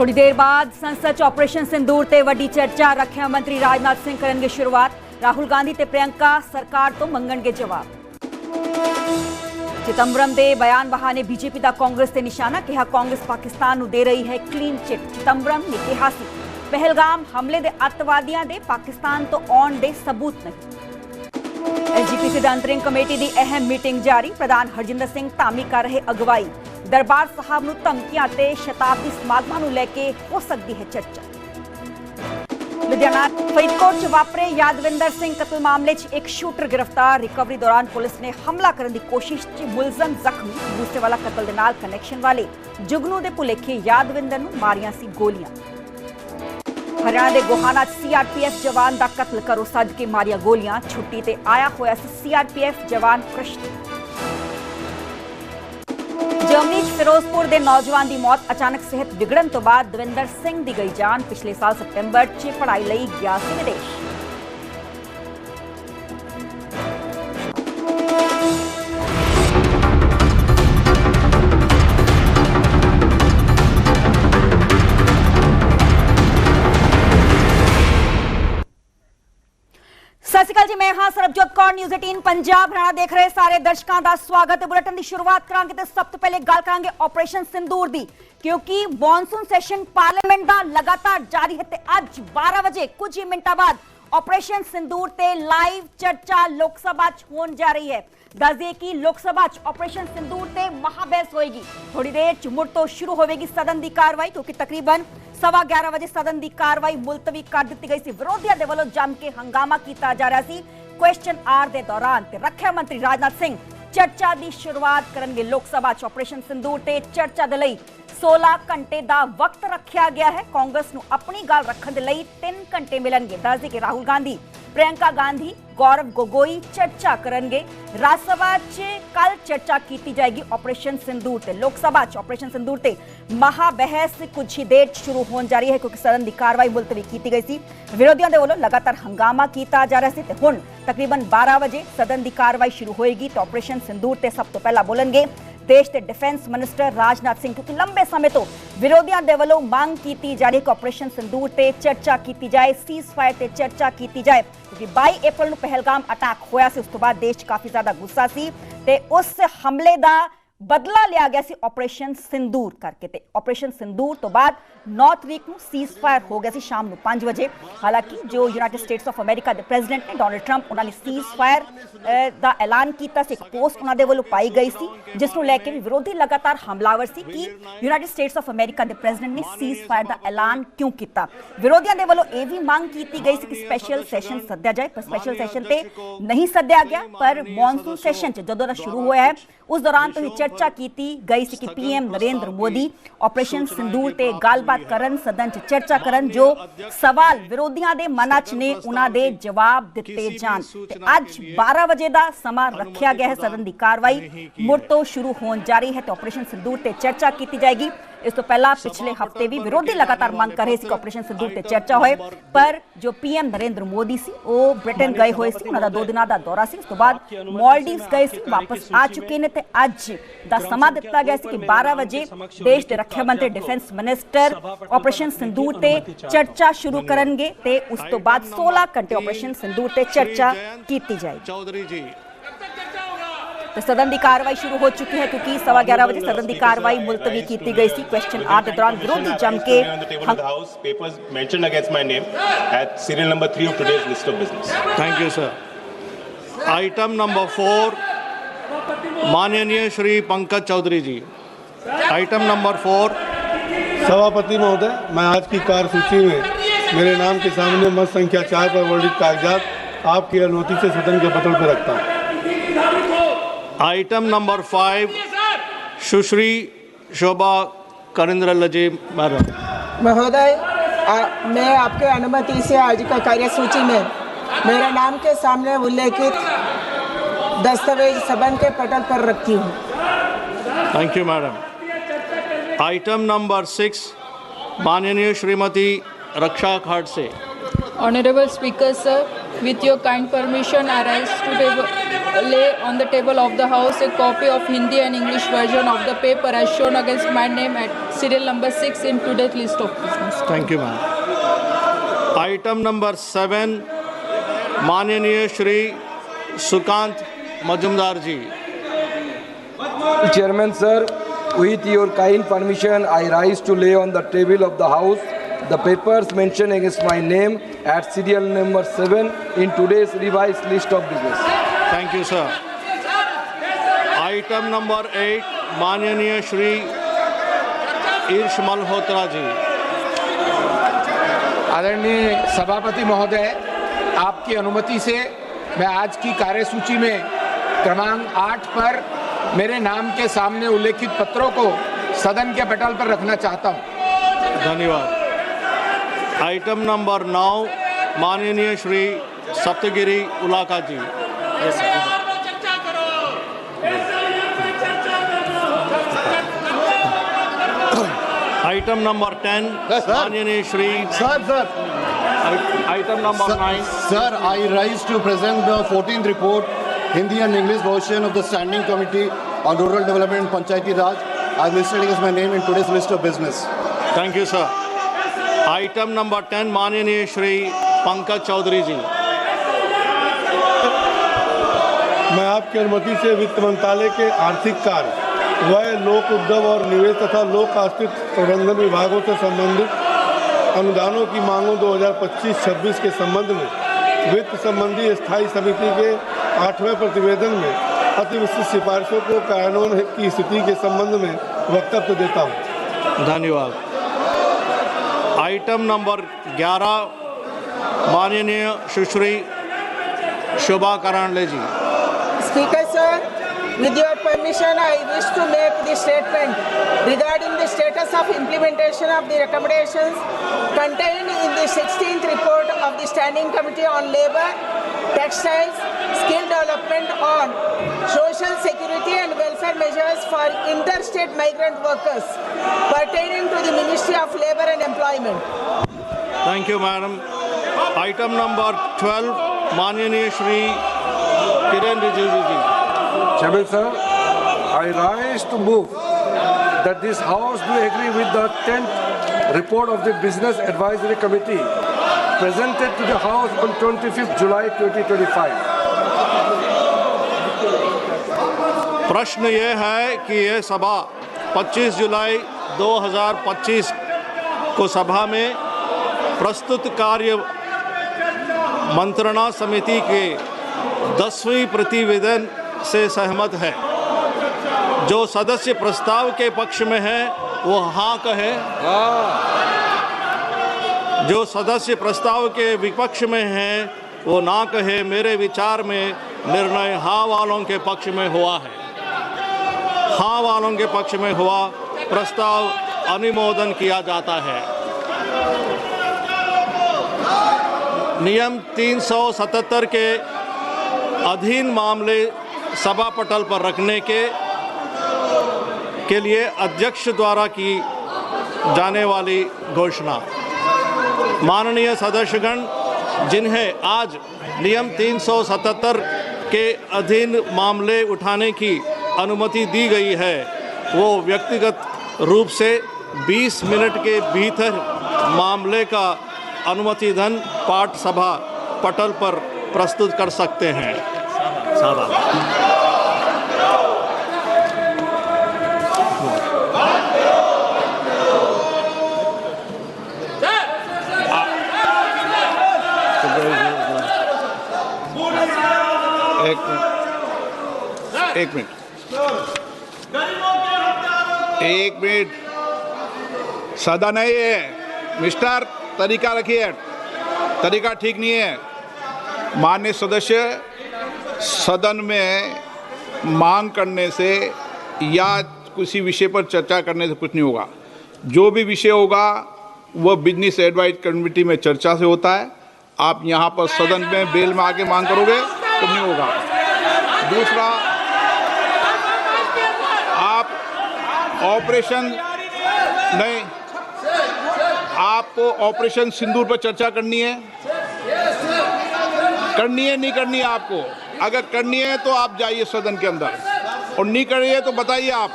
थोड़ी देर बाद संसद च ऑपरेशन सिंदूर ते वड्डी चर्चा। रक्षा मंत्री राजनाथ सिंह करनगे शुरुआत। राहुल गांधी ते प्रियंका सरकार तो मंगणगे जवाब। चिदंबरम दे बयान बहाने बीजेपी दा कांग्रेस ते निशाना। कहा कांग्रेस पाकिस्तान नूं दे रही है क्लीन चिट। चिदंबरम ने कहा सी पहलगाम हमले दे अतवादियां दे पाकिस्तान तो आउण दे सबूत नहीं। एसजीपीसी दी अंतरिम कमेटी दी अहम मीटिंग जारी। प्रधान हरजिंदर सिंह धामी कर रहे अगवाई। दरबार साहब नूं धमकियां ते शताब्दी समागमां नूं लैके हो सकती है चर्चा। लुधियाना फरीदकोट च वापरे यादविंदर सिंह कतल मामले च एक शूटर गिरफ्तार। रिकवरी दौरान पुलिस ने हमला करने की कोशिश च मुलजम जख्मी। मूसेवाला कतल दे नाल कनैक्शन वाले जुगनू दे भुलेखे यादविंदर नूं मारियां सी गोलियां। हरियाणा के गोहाना सीआरपीएफ जवान का कत्ल करो सज के मारिया गोलियां। छुट्टी ते आया होया सी सीआरपीएफ जवान कृष्ण। जर्मनी च फिरोजपुर के नौजवान की मौत। अचानक सेहत बिगड़न तो बाद दविंदर सिंह दी गई जान। पिछले साल सितंबर च पढ़ाई लई गया सी विदेश। सत श्री अकाल जी, मैं हाँ सरबजोत कौर। न्यूज़ 18 पंजाब हरियाणा देख रहे सारे दर्शकों का स्वागत है। बुलेटिन की शुरुआत करांगे तो सब तो पहले गल करांगे ऑपरेशन सिंदूर दी, क्योंकि मॉनसून सैशन पार्लीमेंट का लगातार जारी है। अज 12 बजे कुछ ही मिनटों बाद ऑपरेशन सिंदूर ते लाइव चर्चा लोकसभा होने जा रही है। दस दिए कि लोकसभा ऑपरेशन सिंदूर ते महाबहस होएगी। थोड़ी देर मुड़ तो शुरू होगी सदन की कार्रवाई, क्योंकि तकरीबन 11:15 बजे सदन की कार्रवाई मुलतवी कर दी गई सी। विरोधियों के वालों जम के हंगामा किया जा रहा सी। क्वेश्चन आवर के दौरान रक्षा मंत्री राजनाथ सिंह चर्चा की शुरुआत करेंगे। लोकसभा ऑपरेशन सिंदूर ते चर्चा के लिए 16 घंटे का वक्त रखा गया है। कांग्रेस नूं अपनी गल रखने के लिए 3 घंटे मिलेंगे। दस दी कि राहुल गांधी, प्रियंका गांधी, गौरव गोगोई चर्चा करेंगे। राज्यसभा कल चर्चा की जाएगी ऑपरेशन सिंदूर ते। लोकसभा ऑपरेशन सिंदूर ते महाबहस कुछ ही देर शुरू होने जा रही है, क्योंकि सदन की कार्रवाई मुलतवी की गई थी। विरोधियों के वालों लगातार हंगामा किया जा रहा है। हुण तकरीबन 12 बजे सदन की कार्रवाई शुरू होएगी तो ऑपरेशन सिंदूर ते सब तो पहला बोलेंगे देश के डिफेंस मिनिस्टर राजनाथ सिंह, क्योंकि लंबे समय तो विरोधियों के वालों मांग की जा रही है कि ऑपरेशन सिंदूर ते चर्चा की जाए, सीज फायर ते चर्चा की जाए, क्योंकि 22 अप्रैल को पहलगाम अटैक होया सी। उस तो बाद देश काफी ज्यादा गुस्सा सी ते उस हमले का बदला लिया गया सी ऑपरेशन सिंदूर करके। ते ऑपरेशन सिंदूर तो बाद 9 तरीक को सीज फायर हो गया सी शाम को 5 बजे। हालांकि जो यूनाइटेड स्टेट्स ऑफ अमेरिका के प्रेजिडेंट ने डोनाल्ड ट्रंप, उन्होंने सीज फायर का ऐलान किया। एक पोस्ट उन्होंने वालों पाई गई सी, जिसनों लैके भी विरोधी लगातार हमलावर सी कि यूनाइटेड स्टेट्स ऑफ अमेरिका के प्रेजिडेंट ने सीज फायर का ऐलान क्यों किया। विरोधियों के वालों यह भी मांग की गई सी कि स्पैशल सैशन सद्या जाए, पर स्पैशल सैशन ते नहीं सद्या गया। पर मॉनसून सैशन जदों दा शुरू होया है उस दौरान तो ही चर्चा की गई सी कि पीएम नरेंद्र मोदी ऑपरेशन सिंदूर ते गलबात करन, सदन च चर्चा करन, जो सवाल विरोधियों के मन च ने उन्हां दे जवाब दिते जान। अज 12 बजे का समा रखा गया है। सदन की कार्रवाई मुड़ तो शुरू होने जा रही है तो ऑपरेशन सिंदूर ते चर्चा की जाएगी। इस तो पहला पिछले हफ्ते भी विरोधी लगातार मांग कर रहे थे कि ऑपरेशन सिंदूर ते चर्चा होए, पर जो पीएम नरेंद्र मोदी सी वो ब्रिटेन गए हुए सी। उन्होंने 2 दिनों का दौरा सी। उस तो बाद मालदीव्स गए सी, वापस आ चुके ने। ते अज दा समा दिता गया सी कि 12 बजे देश के रक्षा मंत्री, डिफेंस मिनिस्टर ऑपरेशन सिंदूर ते चर्चा शुरू करेंगे ते उस तो बाद 16 घंटे ऑपरेशन सिंदूर ते चर्चा की जाएगी। तो सदन की कार्रवाई शुरू हो चुकी है, क्योंकि 11:15 बजे सदन की कार्रवाई मुलतवी की गई थी। क्वेश्चन आवर के दौरान विरोधी जम के thank you sir. Item number 4 माननीय श्री पंकज चौधरी जी। Item number 4। सभापति महोदय, मैं आज की कार्यसूची में मेरे नाम के सामने मत संख्या 4 पर वर्णित कागजात आपकी अनुमति से सदन के पटल पर रखता हूँ। आइटम नंबर 5 सुश्री शोभा करेंद्रलजे मैडम। महोदय, मैं आपके अनुमति से आज का कार्यसूची में मेरे नाम के सामने उल्लेखित दस्तावेज सदन के पटल पर रखती हूँ। Thank you madam. Item number 6 माननीय श्रीमती रक्षा Khadse. Honorable Speaker, sir, with your kind permission, I rise to table. lay on the table of the House a copy of Hindi and English version of the paper as shown against my name at serial number 6 in today's list of business. Thank you ma'am. Item number 7 माननीय श्री सुकांत मजुमदार जी। Chairman sir, with your kind permission, I rise to lay on the table of the House the papers mentioned against my name at serial number 7 in today's revised list of business. Thank you sir. Item number 8 माननीय श्री ईर्ष मल्होत्रा जी। आदरणीय सभापति महोदय, आपकी अनुमति से मैं आज की कार्यसूची में क्रमांक 8 पर मेरे नाम के सामने उल्लेखित पत्रों को सदन के पटल पर रखना चाहता हूं। धन्यवाद। आइटम नंबर 9 माननीय श्री सप्तगिरी उलाका जी। आइटम नंबर 10 माननीय Shri item number 9 Sir, I rise to present the 14th report, Hindi and English version of the Standing Committee on Rural Development and Panchayati Raj, as listed against my name in today's list of business. Thank you sir. Item number 10 माननीय श्री पंकज चौधरी जी। मैं आपकी अनुमति से वित्त मंत्रालय के आर्थिक कार्य, व्यय, लोक उद्योग और निवेश तथा लोक आश्रित प्रबंधन विभागों से संबंधित अनुदानों की मांगों 2025-26 के संबंध में वित्त संबंधी स्थायी समिति के 8वें प्रतिवेदन में अति विस्तृत सिफारिशों को कार्यान्वयन की स्थिति के संबंध में वक्तव्य देता हूँ। धन्यवाद। आइटम नंबर 11 माननीय सुश्री शोभा करांडले जी। Speaker sir, with your permission, I wish to make the statement regarding the status of implementation of the recommendations contained in the 16th report of the Standing Committee on Labour, Textiles, Skill Development on Social Security and Welfare Measures for Interstate Migrant Workers pertaining to the Ministry of Labour and Employment. Thank you madam. Item number 12 माननीय श्री किरण रिजिजू जी। Chairman sir, I rise to move that this House do agree with the 10th report of the Business Advisory Committee presented to the House on 25th July 2025. प्रश्न ये है कि यह सभा 25 जुलाई 2025 को सभा में प्रस्तुत कार्य मंत्रणा समिति के 10वें प्रतिवेदन से सहमत है। जो सदस्य प्रस्ताव के पक्ष में है वो हाँ कहे, जो सदस्य प्रस्ताव के विपक्ष में है वो ना कहे। मेरे विचार में निर्णय हाँ वालों के पक्ष में हुआ है। हाँ वालों के पक्ष में हुआ प्रस्ताव अनुमोदन किया जाता है। नियम 377 के अधीन मामले सभा पटल पर रखने के लिए अध्यक्ष द्वारा की जाने वाली घोषणा। माननीय सदस्यगण, जिन्हें आज नियम 377 के अधीन मामले उठाने की अनुमति दी गई है वो व्यक्तिगत रूप से 20 मिनट के भीतर मामले का अनुमतिधन पाठ सभा पटल पर प्रस्तुत कर सकते हैं। एक मिनट सदा नहीं है मिस्टर, तरीका रखिए, तरीका ठीक नहीं है। माननीय सदस्य, सदन में मांग करने से या किसी विषय पर चर्चा करने से कुछ नहीं होगा। जो भी विषय होगा वह बिजनेस एडवाइज कमेटी में चर्चा से होता है। आप यहाँ पर सदन में बेल में आके मांग करोगे तो नहीं होगा। दूसरा, आप ऑपरेशन नहीं, आपको ऑपरेशन सिंदूर पर चर्चा करनी है नहीं करनी है आपको? अगर करनी है तो आप जाइए सदन के अंदर, और नहीं कर रही है तो बताइए आप।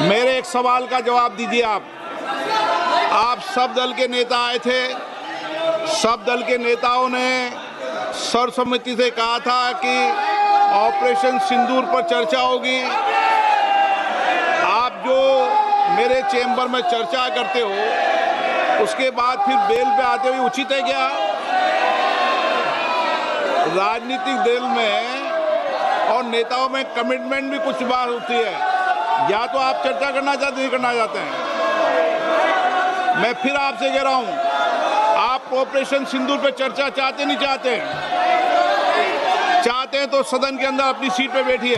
मेरे एक सवाल का जवाब दीजिए आप सब दल के नेता आए थे, सब दल के नेताओं ने सर्वसम्मति से कहा था कि ऑपरेशन सिंदूर पर चर्चा होगी। आप जो मेरे चेंबर में चर्चा करते हो उसके बाद फिर बेल पे आते हुए उचित है क्या? राजनीतिक दल में और नेताओं में कमिटमेंट भी कुछ बात होती है, या तो आप चर्चा करना चाहते नहीं करना चाहते हैं। मैं फिर आपसे कह रहा हूं, आप ऑपरेशन सिंदूर पे चर्चा चाहते नहीं चाहते? चाहते हैं तो सदन के अंदर अपनी सीट पे बैठिए।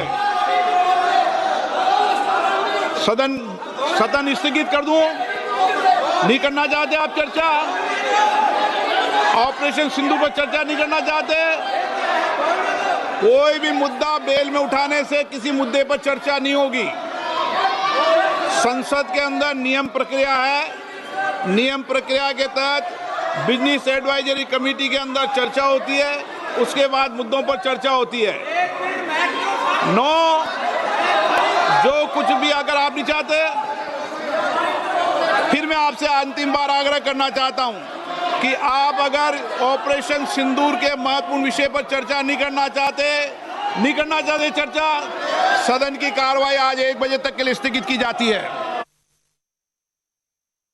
सदन स्थगित कर दूं? नहीं करना चाहते आप चर्चा? ऑपरेशन सिंदूर पर चर्चा नहीं करना चाहते? कोई भी मुद्दा बेल में उठाने से किसी मुद्दे पर चर्चा नहीं होगी। संसद के अंदर नियम प्रक्रिया है, नियम प्रक्रिया के तहत बिजनेस एडवाइजरी कमेटी के अंदर चर्चा होती है, उसके बाद मुद्दों पर चर्चा होती है। जो कुछ भी अगर आप नहीं चाहते, फिर मैं आपसे अंतिम बार आग्रह करना चाहता हूं कि आप अगर ऑपरेशन सिंदूर के महत्वपूर्ण विषय पर चर्चा नहीं करना चाहते चर्चा, सदन की कार्रवाई आज 1 बजे तक के लिए स्थगित की जाती है।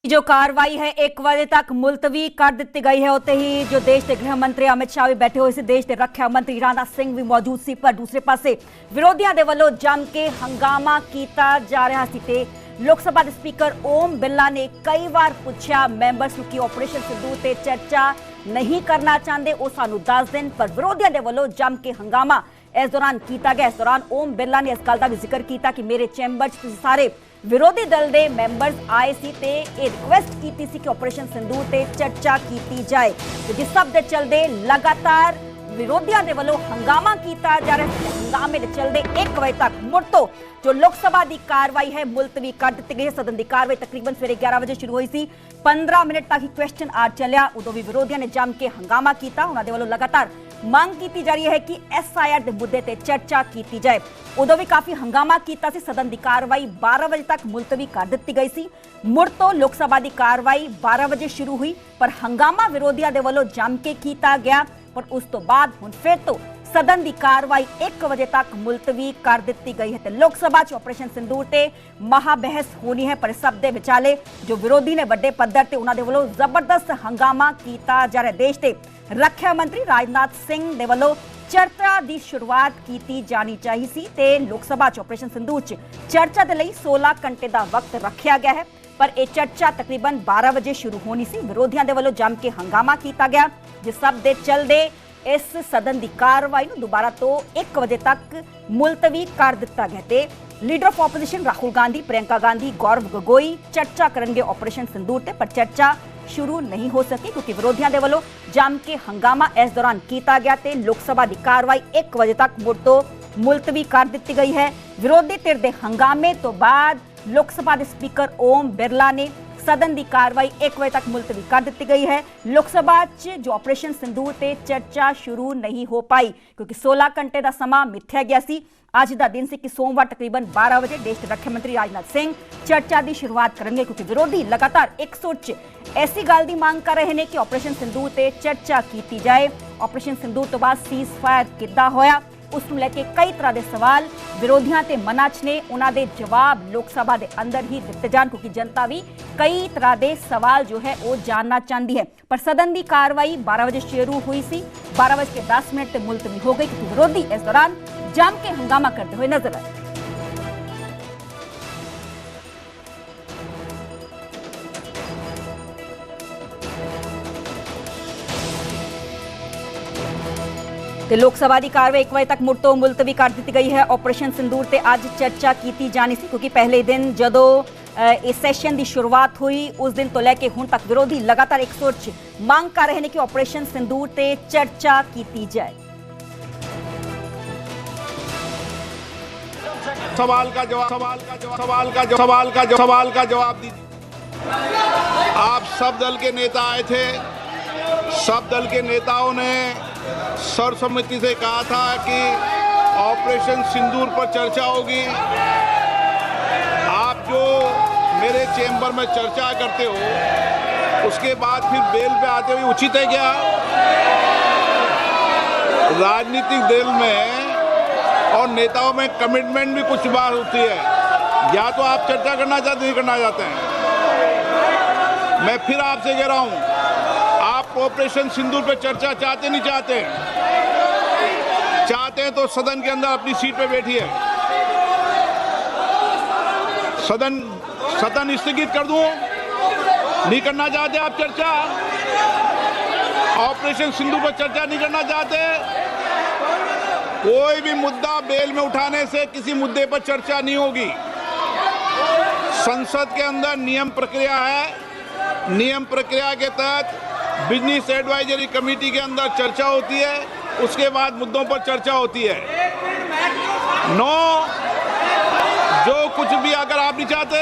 जो कार्रवाई है 1 बजे तक मुलतवी कर दी गई है। होते ही जो देश के गृह मंत्री अमित शाह भी बैठे हुए सी, देश के रक्षा मंत्री राजनाथ सिंह भी मौजूद सी, पर दूसरे पासे विरोधियों के वालों जम के हंगामा किया जा रहा सी। लोकसभा के स्पीकर ओम बिरला ने कई बार पूछा मैंबर्स की ऑपरेशन सिंदूर से चर्चा नहीं करना चाहते, वो सानू दस दिन, पर विरोधियों के वालों जम के हंगामा इस दौरान किया गया। इस दौरान ओम बिरला ने इस गल का भी जिक्र किया कि मेरे चैंबर सारे विरोधी दल के मैंबर्स आए सी ते रिक्वेस्ट की सी कि ऑपरेशन सिंदूर से चर्चा की जाए, क्योंकि सब दे चलते लगातार विरोधियों के वालों हंगामा किया जा रहा है। हंगामे के चलते 1 बजे तक मुड़ तो जो लोकसभा की कार्रवाई है मुलतवी कर दी गई है। सदन की कार्रवाई तकरीबन सवेरे 11 बजे शुरू हुई सी, 15 मिनट तक ही क्वेश्चन आवर चलिया। उदों भी विरोधियों ने जम के हंगामा किया। उन्होंने वालों लगातार मांग की जा रही है कि SIR के मुद्दे पर चर्चा की जाए। उदों भी काफी हंगामा किया। सदन की कार्रवाई 12 बजे तक मुलतवी कर दी गई सी। मुड़ तो लोकसभा की कार्रवाई 12 बजे शुरू हुई, पर हंगामा विरोधियों के वालों जम के किया गया। पर उस तो बाद हुण फिर तो सदन की कार्रवाई 1 बजे तक मुलतवी कर दी गई है। तो लोकसभा च ऑपरेशन सिंदूर से महाबहस होनी है, पर सब दे विचाले जो विरोधी ने बड़े पद्धर से उन्होंने वालों जबरदस्त हंगामा किया जा रहा है। देश के रक्षा मंत्री राजनाथ सिंह दे वालों चर्चा की शुरुआत की जानी चाहिए सी ते लोकसभा च ऑपरेशन सिंदूर च चर्चा के लिए 16 घंटे का वक्त रखा गया है, पर यह चर्चा तकरीबन 12 बजे शुरू होनी सी। विरोधियों के वालों जम के हंगामा किया गया, जिस सब दे चलते इस सदन की कार्रवाई दोबारा तो 1 बजे तक मुलतवी कर दिता गया। ते leader of opposition Rahul Gandhi, Priyanka Gandhi, Gaurav Gogoi चर्चा करेंगे ऑपरेशन सिंदूर ते, पर चर्चा शुरू नहीं हो सकी क्योंकि विरोधियों के वालों जम के हंगामा इस दौरान किया गया। ते लोकसभा की कार्रवाई 1 बजे तक मुड़ तो मुलतवी कर दी गई है। विरोधी धिर के हंगामे तो बाद लोकसभा के स्पीकर ओम बिरला ने सदन की कार्रवाई 1 बजे तक मुलतवी कर दी गई है। लोकसभा जो ऑपरेशन सिंदूर से चर्चा शुरू नहीं हो पाई क्योंकि 16 घंटे का समा मिथ्या गया सी। आज का दिन से कि सोमवार तकरीबन 12 बजे देश के रक्षा मंत्री राजनाथ सिंह चर्चा की शुरुआत करेंगे, क्योंकि विरोधी लगातार एक सुर ऐसी गल की मांग कर रहे हैं कि ऑपरेशन सिंदूर से चर्चा की जाए। ऑपरेशन सिंदूर तो बाद सीज फायर किद्दां होया, उसनूं लैके कई तरह के सवाल विरोधियों के मनां च ने। उन्होंने जवाब लोकसभा के अंदर ही दिते जान, क्योंकि जनता भी कई तरह के सवाल जो है वो जानना चाहती है। पर सदन की कार्रवाई 12 बजे शुरू हुई सी, 12:10 मुलतवी हो गई क्योंकि विरोधी इस दौरान जम के हंगामा करते हुए नजर आए। लोकसभा की कार्रवाई 1 बजे तक मुड़ तो मुलतवी कर दी गई है। ऑपरेशन सिंदूर से आज चर्चा की जानी सी, क्योंकि पहले दिन जदों इस सेशन की शुरुआत हुई उस दिन तो लैके हुण तक विरोधी लगातार एक सुर मांग कर रहे हैं कि ऑपरेशन सिंदूर से चर्चा की जाए। सवाल का जवाब दीजिए। आप सब दल के नेता आए थे, सब दल के नेताओं ने सर्वसम्मति से कहा था कि ऑपरेशन सिंदूर पर चर्चा होगी। आप जो मेरे चेंबर में चर्चा करते हो उसके बाद फिर बेल पे आते हुए उचित है क्या? राजनीतिक दल में और नेताओं में कमिटमेंट भी कुछ बात होती है, या तो आप चर्चा करना चाहते नहीं करना चाहते हैं। मैं फिर आपसे कह रहा हूं, आप ऑपरेशन सिंदूर पे चर्चा चाहते नहीं चाहते? चाहते हैं तो सदन के अंदर अपनी सीट पे बैठिए। सदन स्थगित कर दूं? नहीं करना चाहते आप चर्चा? ऑपरेशन सिंदूर पर चर्चा नहीं करना चाहते? कोई भी मुद्दा बेल में उठाने से किसी मुद्दे पर चर्चा नहीं होगी। संसद के अंदर नियम प्रक्रिया है। नियम प्रक्रिया के तहत बिजनेस एडवाइजरी कमेटी के अंदर चर्चा होती है, उसके बाद मुद्दों पर चर्चा होती है। जो कुछ भी अगर आप नहीं चाहते,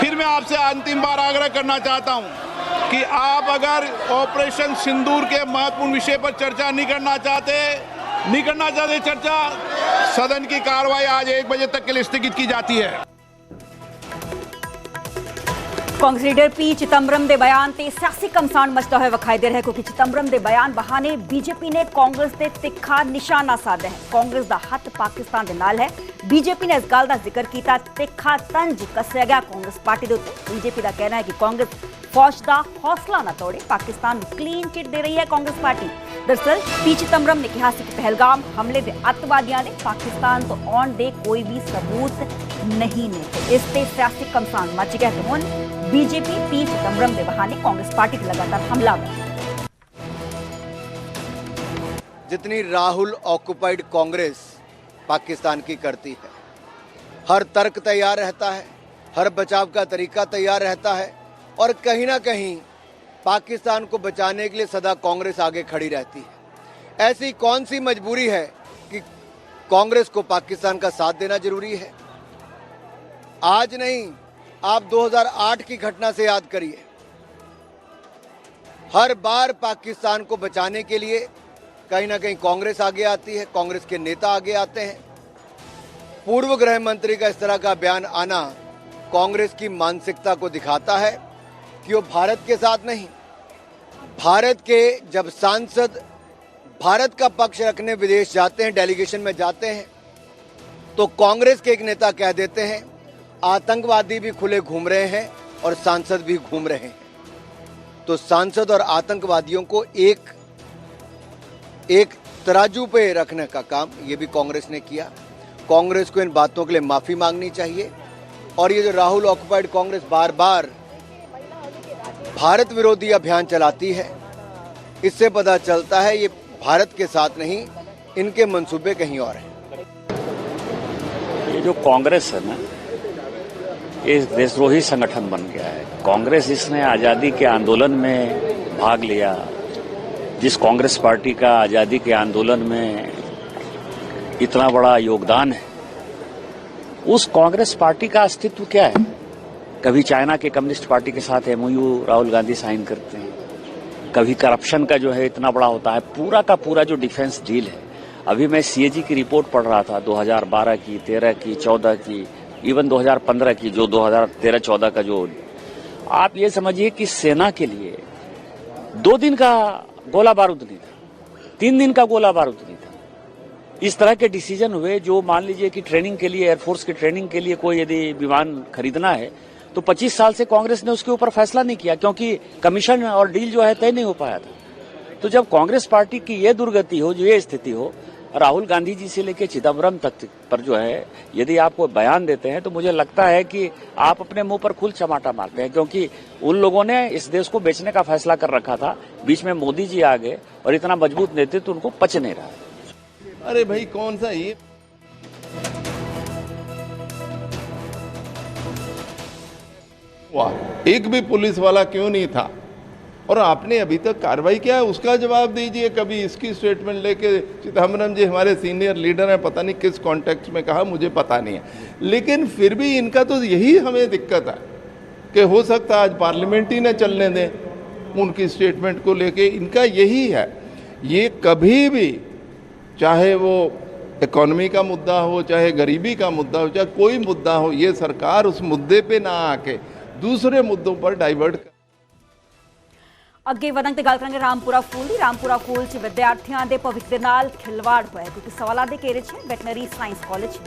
फिर मैं आपसे अंतिम बार आग्रह करना चाहता हूं कि आप अगर ऑपरेशन सिंदूर के महत्वपूर्ण विषय पर चर्चा नहीं करना चाहते चर्चा, सदन की कार्रवाई आज 1 बजे तक के लिए स्थगित की जाती है। कांग्रेस लीडर पी चिदंबरम ਦੇ ਬਿਆਨ ਤੇ ਸਿਆਸੀ ਕਮਸਾਨ ਮਚਦਾ ਹੋਇਆ ਵਿਖਾਈ ਦੇ ਰਿਹਾ, ਕਿਉਂਕਿ चिदंबरम ਦੇ ਬਿਆਨ ਬਹਾਨੇ ਬੀਜੇਪੀ ਨੇ ਕਾਂਗਰਸ ਤੇ ਤਿੱਖਾ ਨਿਸ਼ਾਨਾ ਸਾਧਿਆ ਹੈ। ਕਾਂਗਰਸ ਦਾ ਹੱਥ ਪਾਕਿਸਤਾਨ ਦੇ ਨਾਲ ਹੈ। ਬੀਜੇਪੀ ਨੇ ਇਸ ਗੱਲ ਦਾ ਜ਼ਿਕਰ ਕੀਤਾ, ਤਿੱਖਾ ਤੰਜ ਕੱਸਿਆ ਗਿਆ ਕਾਂਗਰਸ ਪਾਰਟੀ ਦੇ ਉੱਤੇ। ਬੀਜੇਪੀ ਦਾ ਕਹਿਣਾ ਹੈ ਕਿ ਕਾਂਗਰਸ फौज का हौसला न तोड़े, पाकिस्तान को क्लीन चिट दे रही है कांग्रेस पार्टी। दरअसल पी चिदंबरम ने कहा कि पहलगाम हमले के अतवादियों ने पाकिस्तान तो आने दे कोई भी सबूत नहीं ने। इस पे सियासी कमसान मच गया कि हुण बीजेपी पी चिदंबरम के बहाने कांग्रेस पार्टी पर लगातार हमला कर। जितनी राहुल ऑक्युपाइड कांग्रेस पाकिस्तान की करती है, हर तर्क तैयार रहता है, हर बचाव का तरीका तैयार रहता है, और कहीं ना कहीं पाकिस्तान को बचाने के लिए सदा कांग्रेस आगे खड़ी रहती है। ऐसी कौन सी मजबूरी है कि कांग्रेस को पाकिस्तान का साथ देना जरूरी है? आज नहीं, आप 2008 की घटना से याद करिए। हर बार पाकिस्तान को बचाने के लिए कहीं ना कहीं कांग्रेस आगे आती है, कांग्रेस के नेता आगे आते हैं। पूर्व गृह मंत्री का इस तरह का बयान आना कांग्रेस की मानसिकता को दिखाता है कि वो भारत के साथ नहीं, भारत के जब सांसद भारत का पक्ष रखने विदेश जाते हैं, डेलीगेशन में जाते हैं, तो कांग्रेस के एक नेता कह देते हैं आतंकवादी भी खुले घूम रहे हैं और सांसद भी घूम रहे हैं। तो सांसद और आतंकवादियों को एक तराजू पे रखने का काम ये भी कांग्रेस ने किया। कांग्रेस को इन बातों के लिए माफी मांगनी चाहिए। और ये जो राहुल ऑक्युपाइड कांग्रेस बार बार भारत विरोधी अभियान चलाती है, इससे पता चलता है ये भारत के साथ नहीं, इनके मंसूबे कहीं और हैं। ये जो कांग्रेस है ना, ये देशद्रोही संगठन बन गया है। कांग्रेस इसने आज़ादी के आंदोलन में भाग लिया। जिस कांग्रेस पार्टी का आज़ादी के आंदोलन में इतना बड़ा योगदान है, उस कांग्रेस पार्टी का अस्तित्व क्या है? कभी चाइना के कम्युनिस्ट पार्टी के साथ एमओयू राहुल गांधी साइन करते हैं, कभी करप्शन का जो है इतना बड़ा होता है। पूरा का पूरा जो डिफेंस डील है, अभी मैं सीएजी की रिपोर्ट पढ़ रहा था 2012 की, 13 की, 14 की, इवन 2015 की, जो 2013-14 का जो, आप ये समझिए कि सेना के लिए 2 दिन का गोला बारूद नहीं था, 3 दिन का गोला बारूद नहीं था। इस तरह के डिसीजन हुए जो मान लीजिए कि ट्रेनिंग के लिए, एयरफोर्स की ट्रेनिंग के लिए कोई यदि विमान खरीदना है तो 25 साल से कांग्रेस ने उसके ऊपर फैसला नहीं किया, क्योंकि कमीशन और डील जो है तय नहीं हो पाया था। तो जब कांग्रेस पार्टी की ये दुर्गति हो, जो ये स्थिति हो, राहुल गांधी जी से लेकर चिदंबरम तक पर जो है यदि आप कोई बयान देते हैं तो मुझे लगता है कि आप अपने मुंह पर खुल चमाटा मारते हैं, क्योंकि उन लोगों ने इस देश को बेचने का फैसला कर रखा था। बीच में मोदी जी आ गए और इतना मजबूत नेतृत्व उनको पच नहीं रहा। अरे भाई कौन सा ये एक भी पुलिस वाला क्यों नहीं था? और आपने अभी तक कार्रवाई किया है, उसका जवाब दीजिए। कभी इसकी स्टेटमेंट लेके चिदंबरम जी हमारे सीनियर लीडर हैं, पता नहीं किस कॉन्टेक्स्ट में कहा, मुझे पता नहीं है, लेकिन फिर भी इनका तो यही हमें दिक्कत है कि हो सकता है आज पार्लियामेंट ही न चलने दें। उनकी स्टेटमेंट को लेके इनका यही है, ये कभी भी चाहे वो इकोनॉमी का मुद्दा हो, चाहे गरीबी का मुद्दा हो, चाहे कोई मुद्दा हो, ये सरकार उस मुद्दे पे ना आके दूसरे मुद्दों पर डाइवर्ट कर। ਅੱਗੇ ਵਧਣ ਤੇ ਗੱਲ ਕਰਾਂਗੇ ਰਾਮਪੁਰਾ ਫੂਲ 'ਚ ਵਿਦਿਆਰਥੀਆਂ ਦੇ ਭਵਿੱਖ ਦੇ ਨਾਲ ਖਿਲਵਾੜ ਹੋਇਆ ਕਿਉਂਕਿ ਸਵਾਲਾਂ ਦੇ ਘੇਰੇ 'ਚ veterinary science college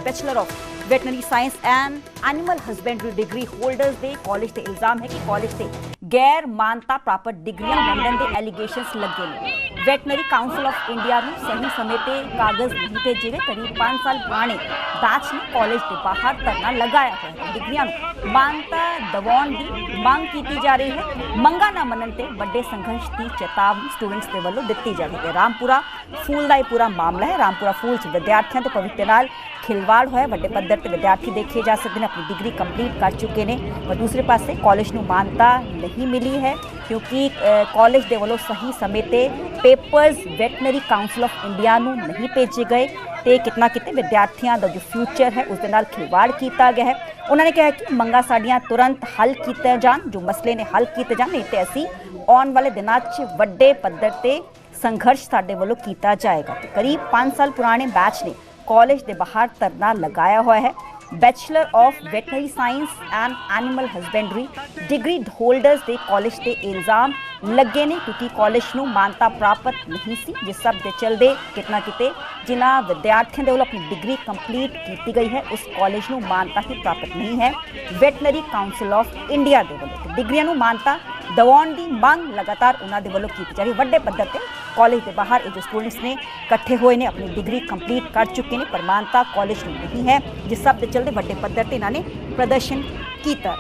bachelor of veterinary science and animal husbandry degree holders ਦੇ ਕਾਲਜ ਤੇ ਇਲਜ਼ਾਮ ਹੈ ਕਿ ਕਾਲਜ ਤੇ ਗੈਰ ਮਾਨਤਾ ਪ੍ਰਾਪਤ ਡਿਗਰੀਆਂ ਵੰਡਣ ਦੇ ਐਲੀਗੇਸ਼ਨਸ ਲੱਗੇ ਨੇ। ਵੈਟਨਰੀ ਕਾਉਂਸਲ ਆਫ ਇੰਡੀਆ ਨੂੰ ਸਹੀ ਸਮੇਂ ਤੇ ਕਾਗਜ਼ ਨਹੀਂ ਭੇਜੇ ਗਏ। ਕਰੀਬ 5 ਸਾਲ ਪੁਰਾਣੇ ਬੈਚ ਨੇ ਕਾਲਜ ਦੇ ਬਾਹਰ ਧਰਨਾ ਲਗਾਇਆ ਹੋਇਆ ਹੈ। ਡਿਗਰੀਆਂ ਨੂੰ ਮਾਨਤਾ ਦਿਵਾਉਣ ਦੀ ਮੰਗ ਕੀਤੀ ਜਾ ਰਹੀ ਹੈ। ਮੰਗਾਂ ਨਾ ਮੰਨਣ ਤੇ ਵੱਡੇ ਸੰਘਰਸ਼ ਦੀ ਚੇਤਾਵਨੀ ਸਟੂਡੈਂਟਸ ਦੇ ਵੱਲੋਂ ਦਿੱਤੀ ਜਾ ਰਹੀ ਹੈ। ਰਾਮਪੁਰਾ ਫੂਲ ਦਾ ਇਹ ਪੂਰਾ ਮਾਮਲਾ ਹੈ। ਰਾਮਪੁਰਾ ਫੂਲ 'ਚ ਵਿਦਿਆਰਥੀਆਂ ਦੇ ਭਵਿੱਖ ਦੇ ਨਾਲ ਖਿਲਵਾੜ ਹੋਇਆ। ਵੱਡੇ ਪੱਧਰ ਤੇ ਵਿਦਿਆਰਥੀ ਦੇਖੇ ਜਾ ਸਕਦੇ ਨੇ ਆਪਣੀ ਡਿਗਰੀ ਕੰਪਲੀਟ ਕਰ ਚੁੱਕੇ ਨੇ, ਪਰ ਦੂਸਰੇ ਪਾਸੇ ਕਾਲਜ ਨੂੰ ਮਾਨਤਾ ਨਹੀਂ ਮਿਲੀ ਹੈ ਕਿਉਂਕਿ ਕਾਲਜ ਦੇ ਵੱਲੋਂ ਸਹੀ ਸਮੇਂ ਤੇ papers veterinary council of India ਨੂੰ ਨਹੀਂ ਭੇਜੇ ਗਏ ਤੇ ਕਿਤਨਾ ਕਿਤੇ ਵਿਦਿਆਰਥੀਆਂ ਦਾ ਜੋ ਫਿਊਚਰ ਹੈ ਉਸ ਦੇ ਨਾਲ ਖਿਲਵਾੜ ਕੀਤਾ ਗਿਆ ਹੈ। ਉਹਨਾਂ ਨੇ ਕਿਹਾ ਕਿ ਮੰਗਾਂ ਸਾਡੀਆਂ ਤੁਰੰਤ ਹੱਲ ਕੀਤੀਆਂ ਜਾਣ, ਜੋ ਮਸਲੇ ਨੇ ਹੱਲ ਕੀਤੇ ਜਾਣ, ਨਹੀਂ ਤੇ ਅਸੀਂ ਆਉਣ ਵਾਲੇ ਦਿਨਾਂ 'ਚ ਵੱਡੇ ਪੱਧਰ ਤੇ ਸੰਘਰਸ਼ ਸਾਡੇ ਵੱਲੋਂ ਕੀਤਾ ਜਾਏਗਾ। ਕਰੀਬ 5 ਸਾਲ ਪੁਰਾਣੇ ਬੈਚ ਨੇ ਕਾਲਜ ਦੇ ਬਾਹਰ ਧਰਨਾ ਲਗਾਇਆ ਹੋਇਆ ਹੈ। Bachelor of veterinary science and animal husbandry degree holders के कॉलेज से इल्जाम लगे ने क्योंकि कॉलेज नूं मानता प्राप्त नहीं सी, जिस सब के चलते कितना किते जिन्हां विद्यार्थियों के वालों अपनी डिग्री कंप्लीट की गई है उस कॉलेज नूं मानता ही प्राप्त नहीं है। वैटनरी काउंसिल ऑफ इंडिया के वालों डिग्रियां नूं मानता दिवाउण दी मंग लगातार उन्हां दे वालों की जा रही। वड्डे पद्धर ते कॉलेज के बाहर जो स्टूडेंट्स ने इकट्ठे हुए ने अपनी डिग्री कंप्लीट कर चुके हैं, पर मानता कॉलेज नूं नहीं है, जिस सब के चलते वड्डे पद्धर ते इन्होंने प्रदर्शन किया।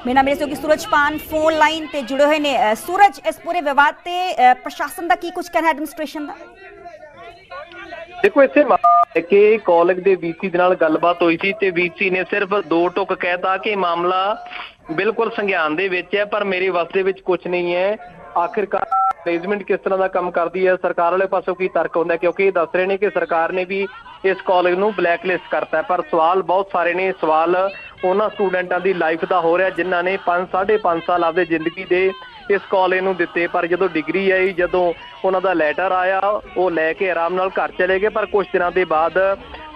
मेरा मेरे से सूरज पान फोन लाइन ते जुड़े हुए ने। सूरज, इस पूरे विवाद ते प्रशासन का की कुछ कहना, एडमिनिस्ट्रेशन का? देखो इत्थे कि कॉलेज के वीसी दे नाल गलबात हुई सी ते वीसी ने सिर्फ 2 टुक कहता कि मामला बिल्कुल संज्ञान दे विच है, पर मेरे वस दे विच कुछ नहीं है। आखिरकार मैनेजमेंट किस तरह का काम करती है, सरकार वाले पासों की तर्क होंदा है, क्योंकि दस रहे हैं कि सरकार ने भी इस कॉलेज नूं ब्लैकलिस्ट करता है, पर सवाल बहुत सारे ने। सवाल उन्हां स्टूडेंटां दी लाइफ दा हो रहा जिन्हां ने 5-5.5 साल आपदे जिंदगी दे इस कॉलेज नूं दिते, पर जदों डिग्री आई, जदों उन्हां दा लैटर आया, वो लैके आराम नाल घर चले गए, पर कुछ दिनां दे बाद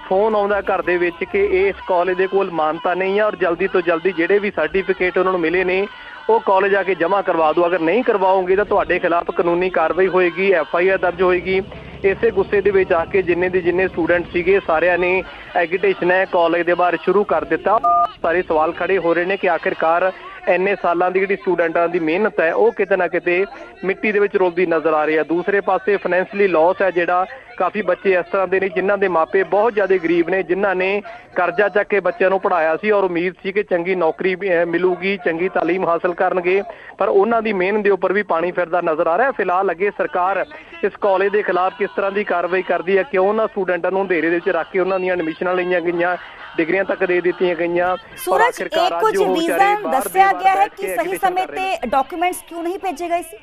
फोन आउंदा घर दे विच कि इस कॉलेज दे कोल मानता नहीं है और जल्दी तो जल्दी जिहड़े भी सर्टिफिकेट उन्हां नूं मिले ने वो कॉलेज आके जमा करवा दो, अगर नहीं करवाओगे तो तुहाडे खिलाफ कानूनी कार्रवाई होएगी, FIR दर्ज होएगी। इसे गुस्से दे विच आके जिन्ने स्टूडेंट सीगे सारिਆਂ ने एगिटेशन है कॉलेज दे बाहर शुरू कर दिता। सारे सवाल खड़े हो रहे हैं कि आखिरकार इन्ने सालों की जिहड़ी स्टूडेंटां दी मेहनत है वो किते ना किते मिट्टी दे विच रुलदी नज़र आ रही है। दूसरे पासे फाइनैंशियली लॉस है जिहड़ा काफ़ी बच्चे इस तरह के ने जिन्हां दे मापे बहुत ज़्यादा गरीब ने, जिन्हां ने करजा चक के बच्चों को पढ़ाया सी और उम्मीद सी कि चंगी नौकरी मिलूगी, चंगी तालीम हासिल करनगे, पर उन्हां दी मेहनत के उपर भी पानी फिरदा नज़र आ रहा है। फिलहाल अगे सरकार इस कॉलेज के खिलाफ किस तरह की कार्रवाई करती है, क्यों उन्हां स्टूडेंटां नूं घेरे दे विच रख के उन्हां दीयां एडमिशनां लईआं गईआं, डिग्रियां तक दे दित्तियां गईआं। सूरज, एक कुछ रीजन दस्सिया गया है कि सही समय ते डॉक्यूमेंट्स क्यों नहीं भेजे गए सी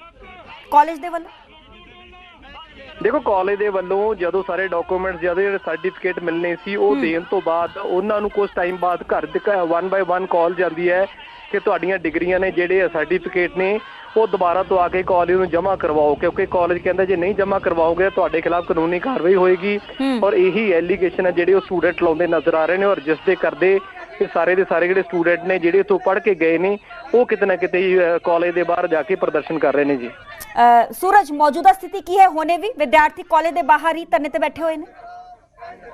कॉलेज दे वालों? देखो कॉलेज दे वालों जदों सारे डॉक्यूमेंट्स जिहड़े सर्टिफिकेट मिलने सी वो देण तो बाद उन्हां नूं कुछ टाइम बाद घर 1 बाय 1 कॉल जाती है कि तुहाडीआं डिग्रियां ने जिहड़े सर्टिफिकेट ने वो दोबारा तो आके कॉलेज में जमा करवाओ, क्योंकि कॉलेज कहता जे नहीं जमा करवाओगे तो खिलाफ कानूनी कार्रवाई होएगी। और यही एलीगेशन है जिहड़े स्टूडेंट लाउंदे नजर आ रहे हैं और जिसके करदे सारे के सारे जिहड़े स्टूडेंट ने जिहड़े इत्थों पढ़ के गए ने वो किते ना किते कॉलेज के बाहर जाके प्रदर्शन कर रहे हैं जी। सूरज, मौजूदा स्थिति की है? होने भी विद्यार्थी कॉलेज के बाहर ही धरने ते बैठे हुए ने?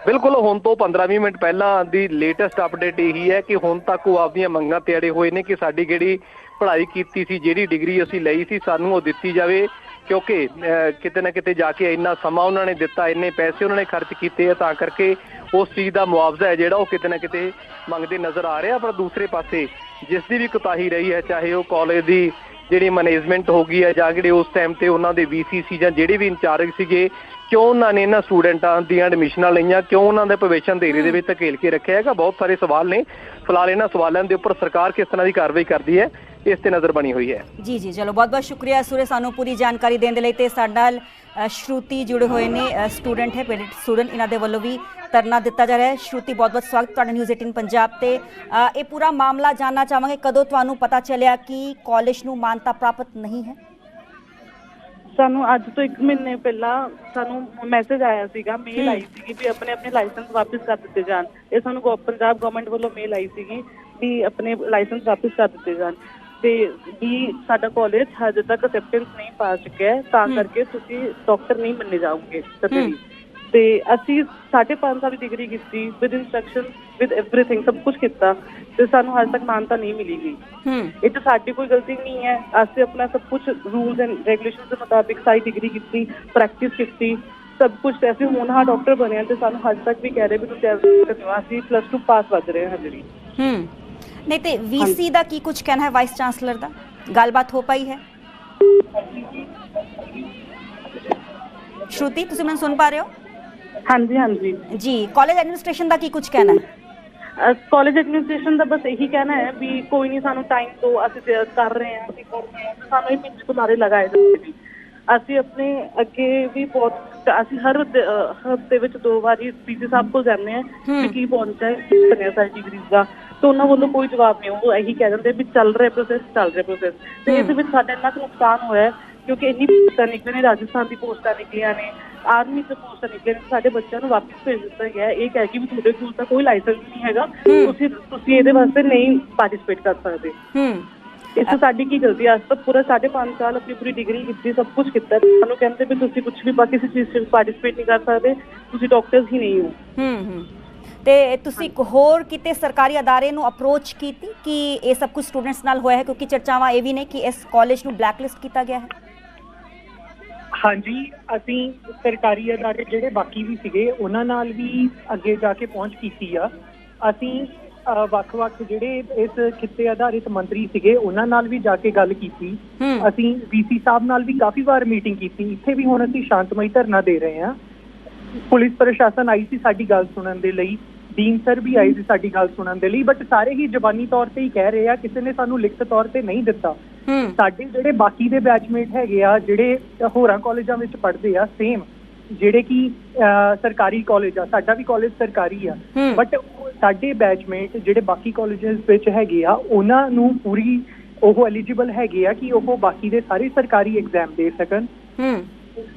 बिल्कुल, हुण तो 15-20 मिनट पहला दी लेटेस्ट अपडेट यही है कि हुण तक वो आपदियां मंगां ते अड़े हुए ने कि साडी जिहड़ी पढ़ाई कीती सी, जिहड़ी डिग्री असीं लई सी, सानूं वो दित्ती जावे, क्योंकि किते ना किते जाके इन्ना समा उन्होंने दिता, इन्ने पैसे उन्होंने खर्च किए, तां करके उस चीज़ का मुआवजा है जिहड़ा वो किते ना किते मंगते नज़र आ रहे हैं। पर दूसरे पासे जिसकी भी कोताही रही है, चाहे वो कॉलेज की जिहड़ी मैनेजमेंट होगी है जां जिहड़े उस टाइम ते उन्हां दे VC सी जां जिहड़े भी इंचार्ज सीगे, क्यों उन्होंने इन्हां स्टूडेंटां दीयां एडमिशनां लईआं, क्यों उन्हां दे भविष्य अंधेरे दे विच धकेल के रखिआ हैगा, बहुत सारे सवाल ने। फिलहाल इन्हां सवालों के उपर सरकार किस तरह की कार्रवाई करती है ਇਸ ਤੇ ਨਜ਼ਰ ਬਣੀ ਹੋਈ ਹੈ। ਜੀ ਜੀ, ਚਲੋ ਬਹੁਤ ਬਹੁਤ ਸ਼ੁਕਰੀਆ ਸੂਰਜ, ਸਾਨੂੰ ਪੂਰੀ ਜਾਣਕਾਰੀ ਦੇਣ ਦੇ ਲਈ। ਤੇ ਸਾਡੇ ਨਾਲ ਸ਼ਰੂਤੀ ਜੁੜੇ ਹੋਏ ਨੇ, ਸਟੂਡੈਂਟ ਹੈ, ਪੇਰੈਂਟ ਸਟੂਡੈਂਟ, ਇਹਨਾਂ ਦੇ ਵੱਲੋਂ ਵੀ ਧਰਨਾ ਦਿੱਤਾ ਜਾ ਰਿਹਾ ਹੈ। ਸ਼ਰੂਤੀ, ਬਹੁਤ ਬਹੁਤ ਸਵਾਗਤ ਤੁਹਾਡਾ ਨਿਊਜ਼ 18 ਪੰਜਾਬ ਤੇ। ਇਹ ਪੂਰਾ ਮਾਮਲਾ ਜਾਨਣਾ ਚਾਹਾਂਗੇ, ਕਦੋਂ ਤੁਹਾਨੂੰ ਪਤਾ ਚੱਲਿਆ ਕਿ ਕਾਲਜ ਨੂੰ ਮਾਨਤਾ ਪ੍ਰਾਪਤ ਨਹੀਂ ਹੈ? ਸਾਨੂੰ ਅੱਜ ਤੋਂ 1 ਮਹੀਨੇ ਪਹਿਲਾਂ ਸਾਨੂੰ ਮੈਸੇਜ ਆਇਆ ਸੀਗਾ, ਮੇਲ ਆਈ ਸੀਗੀ ਵੀ ਆਪਣੇ ਲਾਇਸੈਂਸ ਵਾਪਸ ਕਰ ਦਿੱਤੇ ਜਾਣ। ਇਹ ਸਾਨੂੰ ਪੰਜਾਬ ਗਵਰਨਮੈਂਟ ਵੱਲੋਂ ਮੇਲ ਆਈ ਸੀਗੀ ਵੀ ਆਪਣੇ ਲਾਇਸੈਂਸ ਵਾਪਸ ਕਰ ਦਿੱਤੇ ਜਾਣ ਤੇ ਵੀ ਸਾਡਾ ਕਾਲਜ ਹਜੇ ਤੱਕ ਅਸੈਪਟੈਂਸ ਨਹੀਂ ਪਾ ਚੁੱਕਿਆ, ਤਾਂ ਕਰਕੇ ਤੁਸੀਂ ਡਾਕਟਰ ਨਹੀਂ ਮੰਨੇ ਜਾਓਗੇ ਕਦੇ ਵੀ। ਤੇ ਅਸੀਂ 5.5 ਸਾਲ ਦੀ ਡਿਗਰੀ ਕੀਤੀ, ਵਿਦ ਇੰਸਟਰਕਸ਼ਨ, ਵਿਦ ਐਵਰੀਥਿੰਗ, ਸਭ ਕੁਝ ਕੀਤਾ ਤੇ ਸਾਨੂੰ ਹਜੇ ਤੱਕ ਮਾਨਤਾ ਨਹੀਂ ਮਿਲੇਗੀ। ਇਹ ਤਾਂ ਸਾਡੀ ਕੋਈ ਗਲਤੀ ਨਹੀਂ ਹੈ, ਅਸੀਂ ਆਪਣਾ ਸਭ ਕੁਝ ਰੂਲਸ ਐਂਡ ਰੈਗੂਲੇਸ਼ਨਸ ਦੇ ਮੁਤਾਬਿਕ ਸਾਰੀ ਡਿਗਰੀ ਕੀਤੀ, ਪ੍ਰੈਕਟਿਸ ਕੀਤੀ, ਸਭ ਕੁਝ। ਅਸੀਂ ਹੁਣ ਹਾਂ ਡਾਕਟਰ ਬਣੇ ਤੇ ਸਾਨੂੰ ਹਜੇ ਤੱਕ ਵੀ ਕਹਿ ਰਹੇ ਵੀ ਤੁਸੀਂ ਅਸੀਂ +2 ਪਾਸ ਵੱਜ ਰਹੇ ਹਾਂ ਹਜੇ ਵੀ। ਨਹੀਂ ਤੇ ਵੀਸੀ ਦਾ ਕੀ ਕੁਝ ਕਹਿਣਾ ਹੈ, ਵਾਈਸ ਚਾਂਸਲਰ ਦਾ ਗੱਲਬਾਤ ਹੋ ਪਾਈ ਹੈ? ਸ਼ਰੂਤੀ, ਤੁਸੀਂ ਮੈਨੂੰ ਸੁਣ ਪਾ ਰਹੇ ਹੋ? ਹਾਂਜੀ ਹਾਂਜੀ ਜੀ, ਕਾਲਜ ਐਡਮਿਨਿਸਟ੍ਰੇਸ਼ਨ ਦਾ ਕੀ ਕੁਝ ਕਹਿਣਾ ਹੈ? ਕਾਲਜ ਐਡਮਿਨਿਸਟ੍ਰੇਸ਼ਨ ਦਾ ਬਸ ਇਹੀ ਕਹਿਣਾ ਹੈ ਵੀ ਕੋਈ ਨਹੀਂ, ਸਾਨੂੰ ਟਾਈਮ ਦਿਓ, ਅਸੀਂ ਕਰ ਰਹੇ ਹਾਂ, ਸਾਨੂੰ ਇਹ ਪਿੰਡ ਗੁਜ਼ਾਰੇ ਲਗਾਏ ਜਾਂਦੇ ਵੀ। ਅਸੀਂ ਆਪਣੇ ਅੱਗੇ ਵੀ ਬਹੁਤ, ਅਸੀਂ ਹਰ ਹਫ਼ਤੇ ਵਿੱਚ 2 ਵਾਰੀ ਪੀਜੀ ਸਾਹਿਬ ਕੋਲ ਜਾਂਦੇ ਹਾਂ ਕਿ ਕੀ ਪਹੁੰਚਾ ਹੈ ਸਾਡੀ ਡਿਗਰੀ ਦਾ, ਤੇ ਉਹਨਾਂ ਵੱਲੋਂ ਕੋਈ ਜਵਾਬ ਨਹੀਂ। ਉਹ ਇਹੀ ਕਹਿ ਦਿੰਦੇ ਵੀ ਚੱਲ ਰਿਹਾ ਪ੍ਰੋਸੈਸ। ਤੇ ਇਸ ਵਿੱਚ ਸਾਡਾ ਇੰਨਾ ਕੁ ਨੁਕਸਾਨ ਹੋਇਆ ਕਿਉਂਕਿ ਇੰਨੀ ਪੋਸਟਾਂ ਨਿਕਲੀਆਂ ਨੇ, ਰਾਜਸਥਾਨ ਦੀ ਪੋਸਟਾਂ ਨਿਕਲੀਆਂ ਨੇ, ਆਰਮੀ ਦੀ ਪੋਸਟਾਂ ਨਿਕਲੀਆਂ ਨੇ, ਸਾਡੇ ਬੱਚਿਆਂ ਨੂੰ ਵਾਪਸ ਭੇਜ ਦਿੱਤਾ ਗਿਆ। ਇਹ ਕਹਿ ਕੇ ਵੀ ਤੁਹਾਡੇ ਕੋਲ ਤਾਂ ਕੋਈ ਲਾਇਸੈਂਸ ਨਹੀਂ ਹੈਗਾ, ਤੁਸੀਂ ਇਹਦੇ ਵਾਸਤੇ ਨਹੀਂ ਪਾਰਟਿਸਿਪੇਟ ਕਰ ਸਕਦੇ। ਇਸ ਤੋਂ ਸਾਡੀ ਕੀ ਗਲਤੀ? ਅੱਜ ਤੱਕ ਪੂਰਾ 5.5 ਸਾਲ ਆਪਣੀ ਪੂਰੀ ਡਿਗਰੀ ਕੀਤੀ, ਸਭ ਕੁਝ ਕੀਤਾ, ਸਾਨੂੰ ਕਹਿੰਦੇ ਵੀ ਤੁਸੀਂ ਕੁਝ ਵੀ ਬਾਕੀ ਕਿਸੇ ਚੀਜ਼ 'ਚ ਪਾਰਟਿਸਿਪੇਟ ਨਹੀਂ ਕਰ ਸਕਦੇ, ਤੁਸੀਂ ਡਾਕਟਰਸ ਹੀ ਨਹੀਂ ਹੋ। ਤੇ ਤੁਸੀਂ ਹੋਰ ਕਿਤੇ ਸਰਕਾਰੀ ਅਦਾਰੇ ਨੂੰ ਅਪਰੋਚ ਕੀਤੀ ਕਿ ਇਹ ਸਭ ਕੁਝ ਸਟੂਡੈਂਟਸ ਨਾਲ ਹੋਇਆ ਹੈ? ਕਿਉਂਕਿ ਚਰਚਾਵਾਂ ਇਹ ਵੀ ਨੇ ਕਿ ਇਸ ਕਾਲਜ ਨੂੰ ਬਲੈਕਲਿਸਟ ਕੀਤਾ ਗਿਆ ਹੈ। ਹਾਂਜੀ, ਅਸੀਂ ਸਰਕਾਰੀ ਅਦਾਰੇ ਜਿਹੜੇ ਬਾਕੀ ਵੀ ਸੀਗੇ ਉਹਨਾਂ ਨਾਲ ਵੀ ਅੱਗੇ ਜਾ ਕੇ ਪਹੁੰਚ ਕੀਤੀ ਆ। ਅਸੀਂ ਵੱਖ-ਵੱਖ ਜਿਹੜੇ ਇਸ ਖਿੱਤੇ ਆਧਾਰਿਤ ਮੰਤਰੀ ਸੀਗੇ ਉਹਨਾਂ ਨਾਲ ਵੀ ਜਾ ਕੇ ਗੱਲ ਕੀਤੀ। ਅਸੀਂ ਵੀਸੀ ਸਾਹਿਬ ਨਾਲ ਵੀ ਕਾਫੀ ਵਾਰ ਮੀਟਿੰਗ ਕੀਤੀ। ਇੱਥੇ ਵੀ ਹੁਣ ਅਸੀਂ ਸ਼ਾਂਤਮਈ ਧਰਨਾ ਦੇ ਰਹੇ ਹਾਂ। ਪੁਲਿਸ ਪ੍ਰਸ਼ਾਸਨ ਆਈ ਸੀ ਸਾਡੀ ਗੱਲ ਸੁਣਨ ਦੇ ਲਈ, ਡੀਨ ਸਰ ਵੀ ਆਏ ਸੀ ਸਾਡੀ ਗੱਲ ਸੁਣਨ ਦੇ ਲਈ, ਬਟ ਸਾਰੇ ਹੀ ਜ਼ਬਾਨੀ ਤੌਰ ਤੇ ਹੀ ਕਹਿ ਰਹੇ ਆ, ਕਿਸੇ ਨੇ ਸਾਨੂੰ ਲਿਖਤ ਤੌਰ ਤੇ ਨਹੀਂ ਦਿੱਤਾ। ਸਾਡੇ ਜਿਹੜੇ ਬਾਕੀ ਦੇ ਬੈਚਮੇਟ ਹੈਗੇ ਆ, ਜਿਹੜੇ ਹੋਰਾਂ ਕਾਲਜਾਂ ਵਿੱਚ ਪੜ੍ਹਦੇ ਆ, ਸੇਮ ਜਿਹੜੇ ਕਿ ਸਰਕਾਰੀ ਕਾਲਜ ਆ, ਸਾਡਾ ਵੀ ਕਾਲਜ ਸਰਕਾਰੀ ਆ, ਬਟ ਸਾਡੇ ਬੈਚਮੇਟ ਜਿਹੜੇ ਬਾਕੀ ਕਾਲਜਸ ਵਿੱਚ ਹੈਗੇ ਆ, ਉਹਨਾਂ ਨੂੰ ਪੂਰੀ ਉਹ ਐਲੀਜੀਬਲ ਹੈਗੇ ਆ ਕਿ ਉਹ ਬਾਕੀ ਦੇ ਸਾਰੇ ਸਰਕਾਰੀ ਐਗਜ਼ਾਮ ਦੇ ਸਕਣ,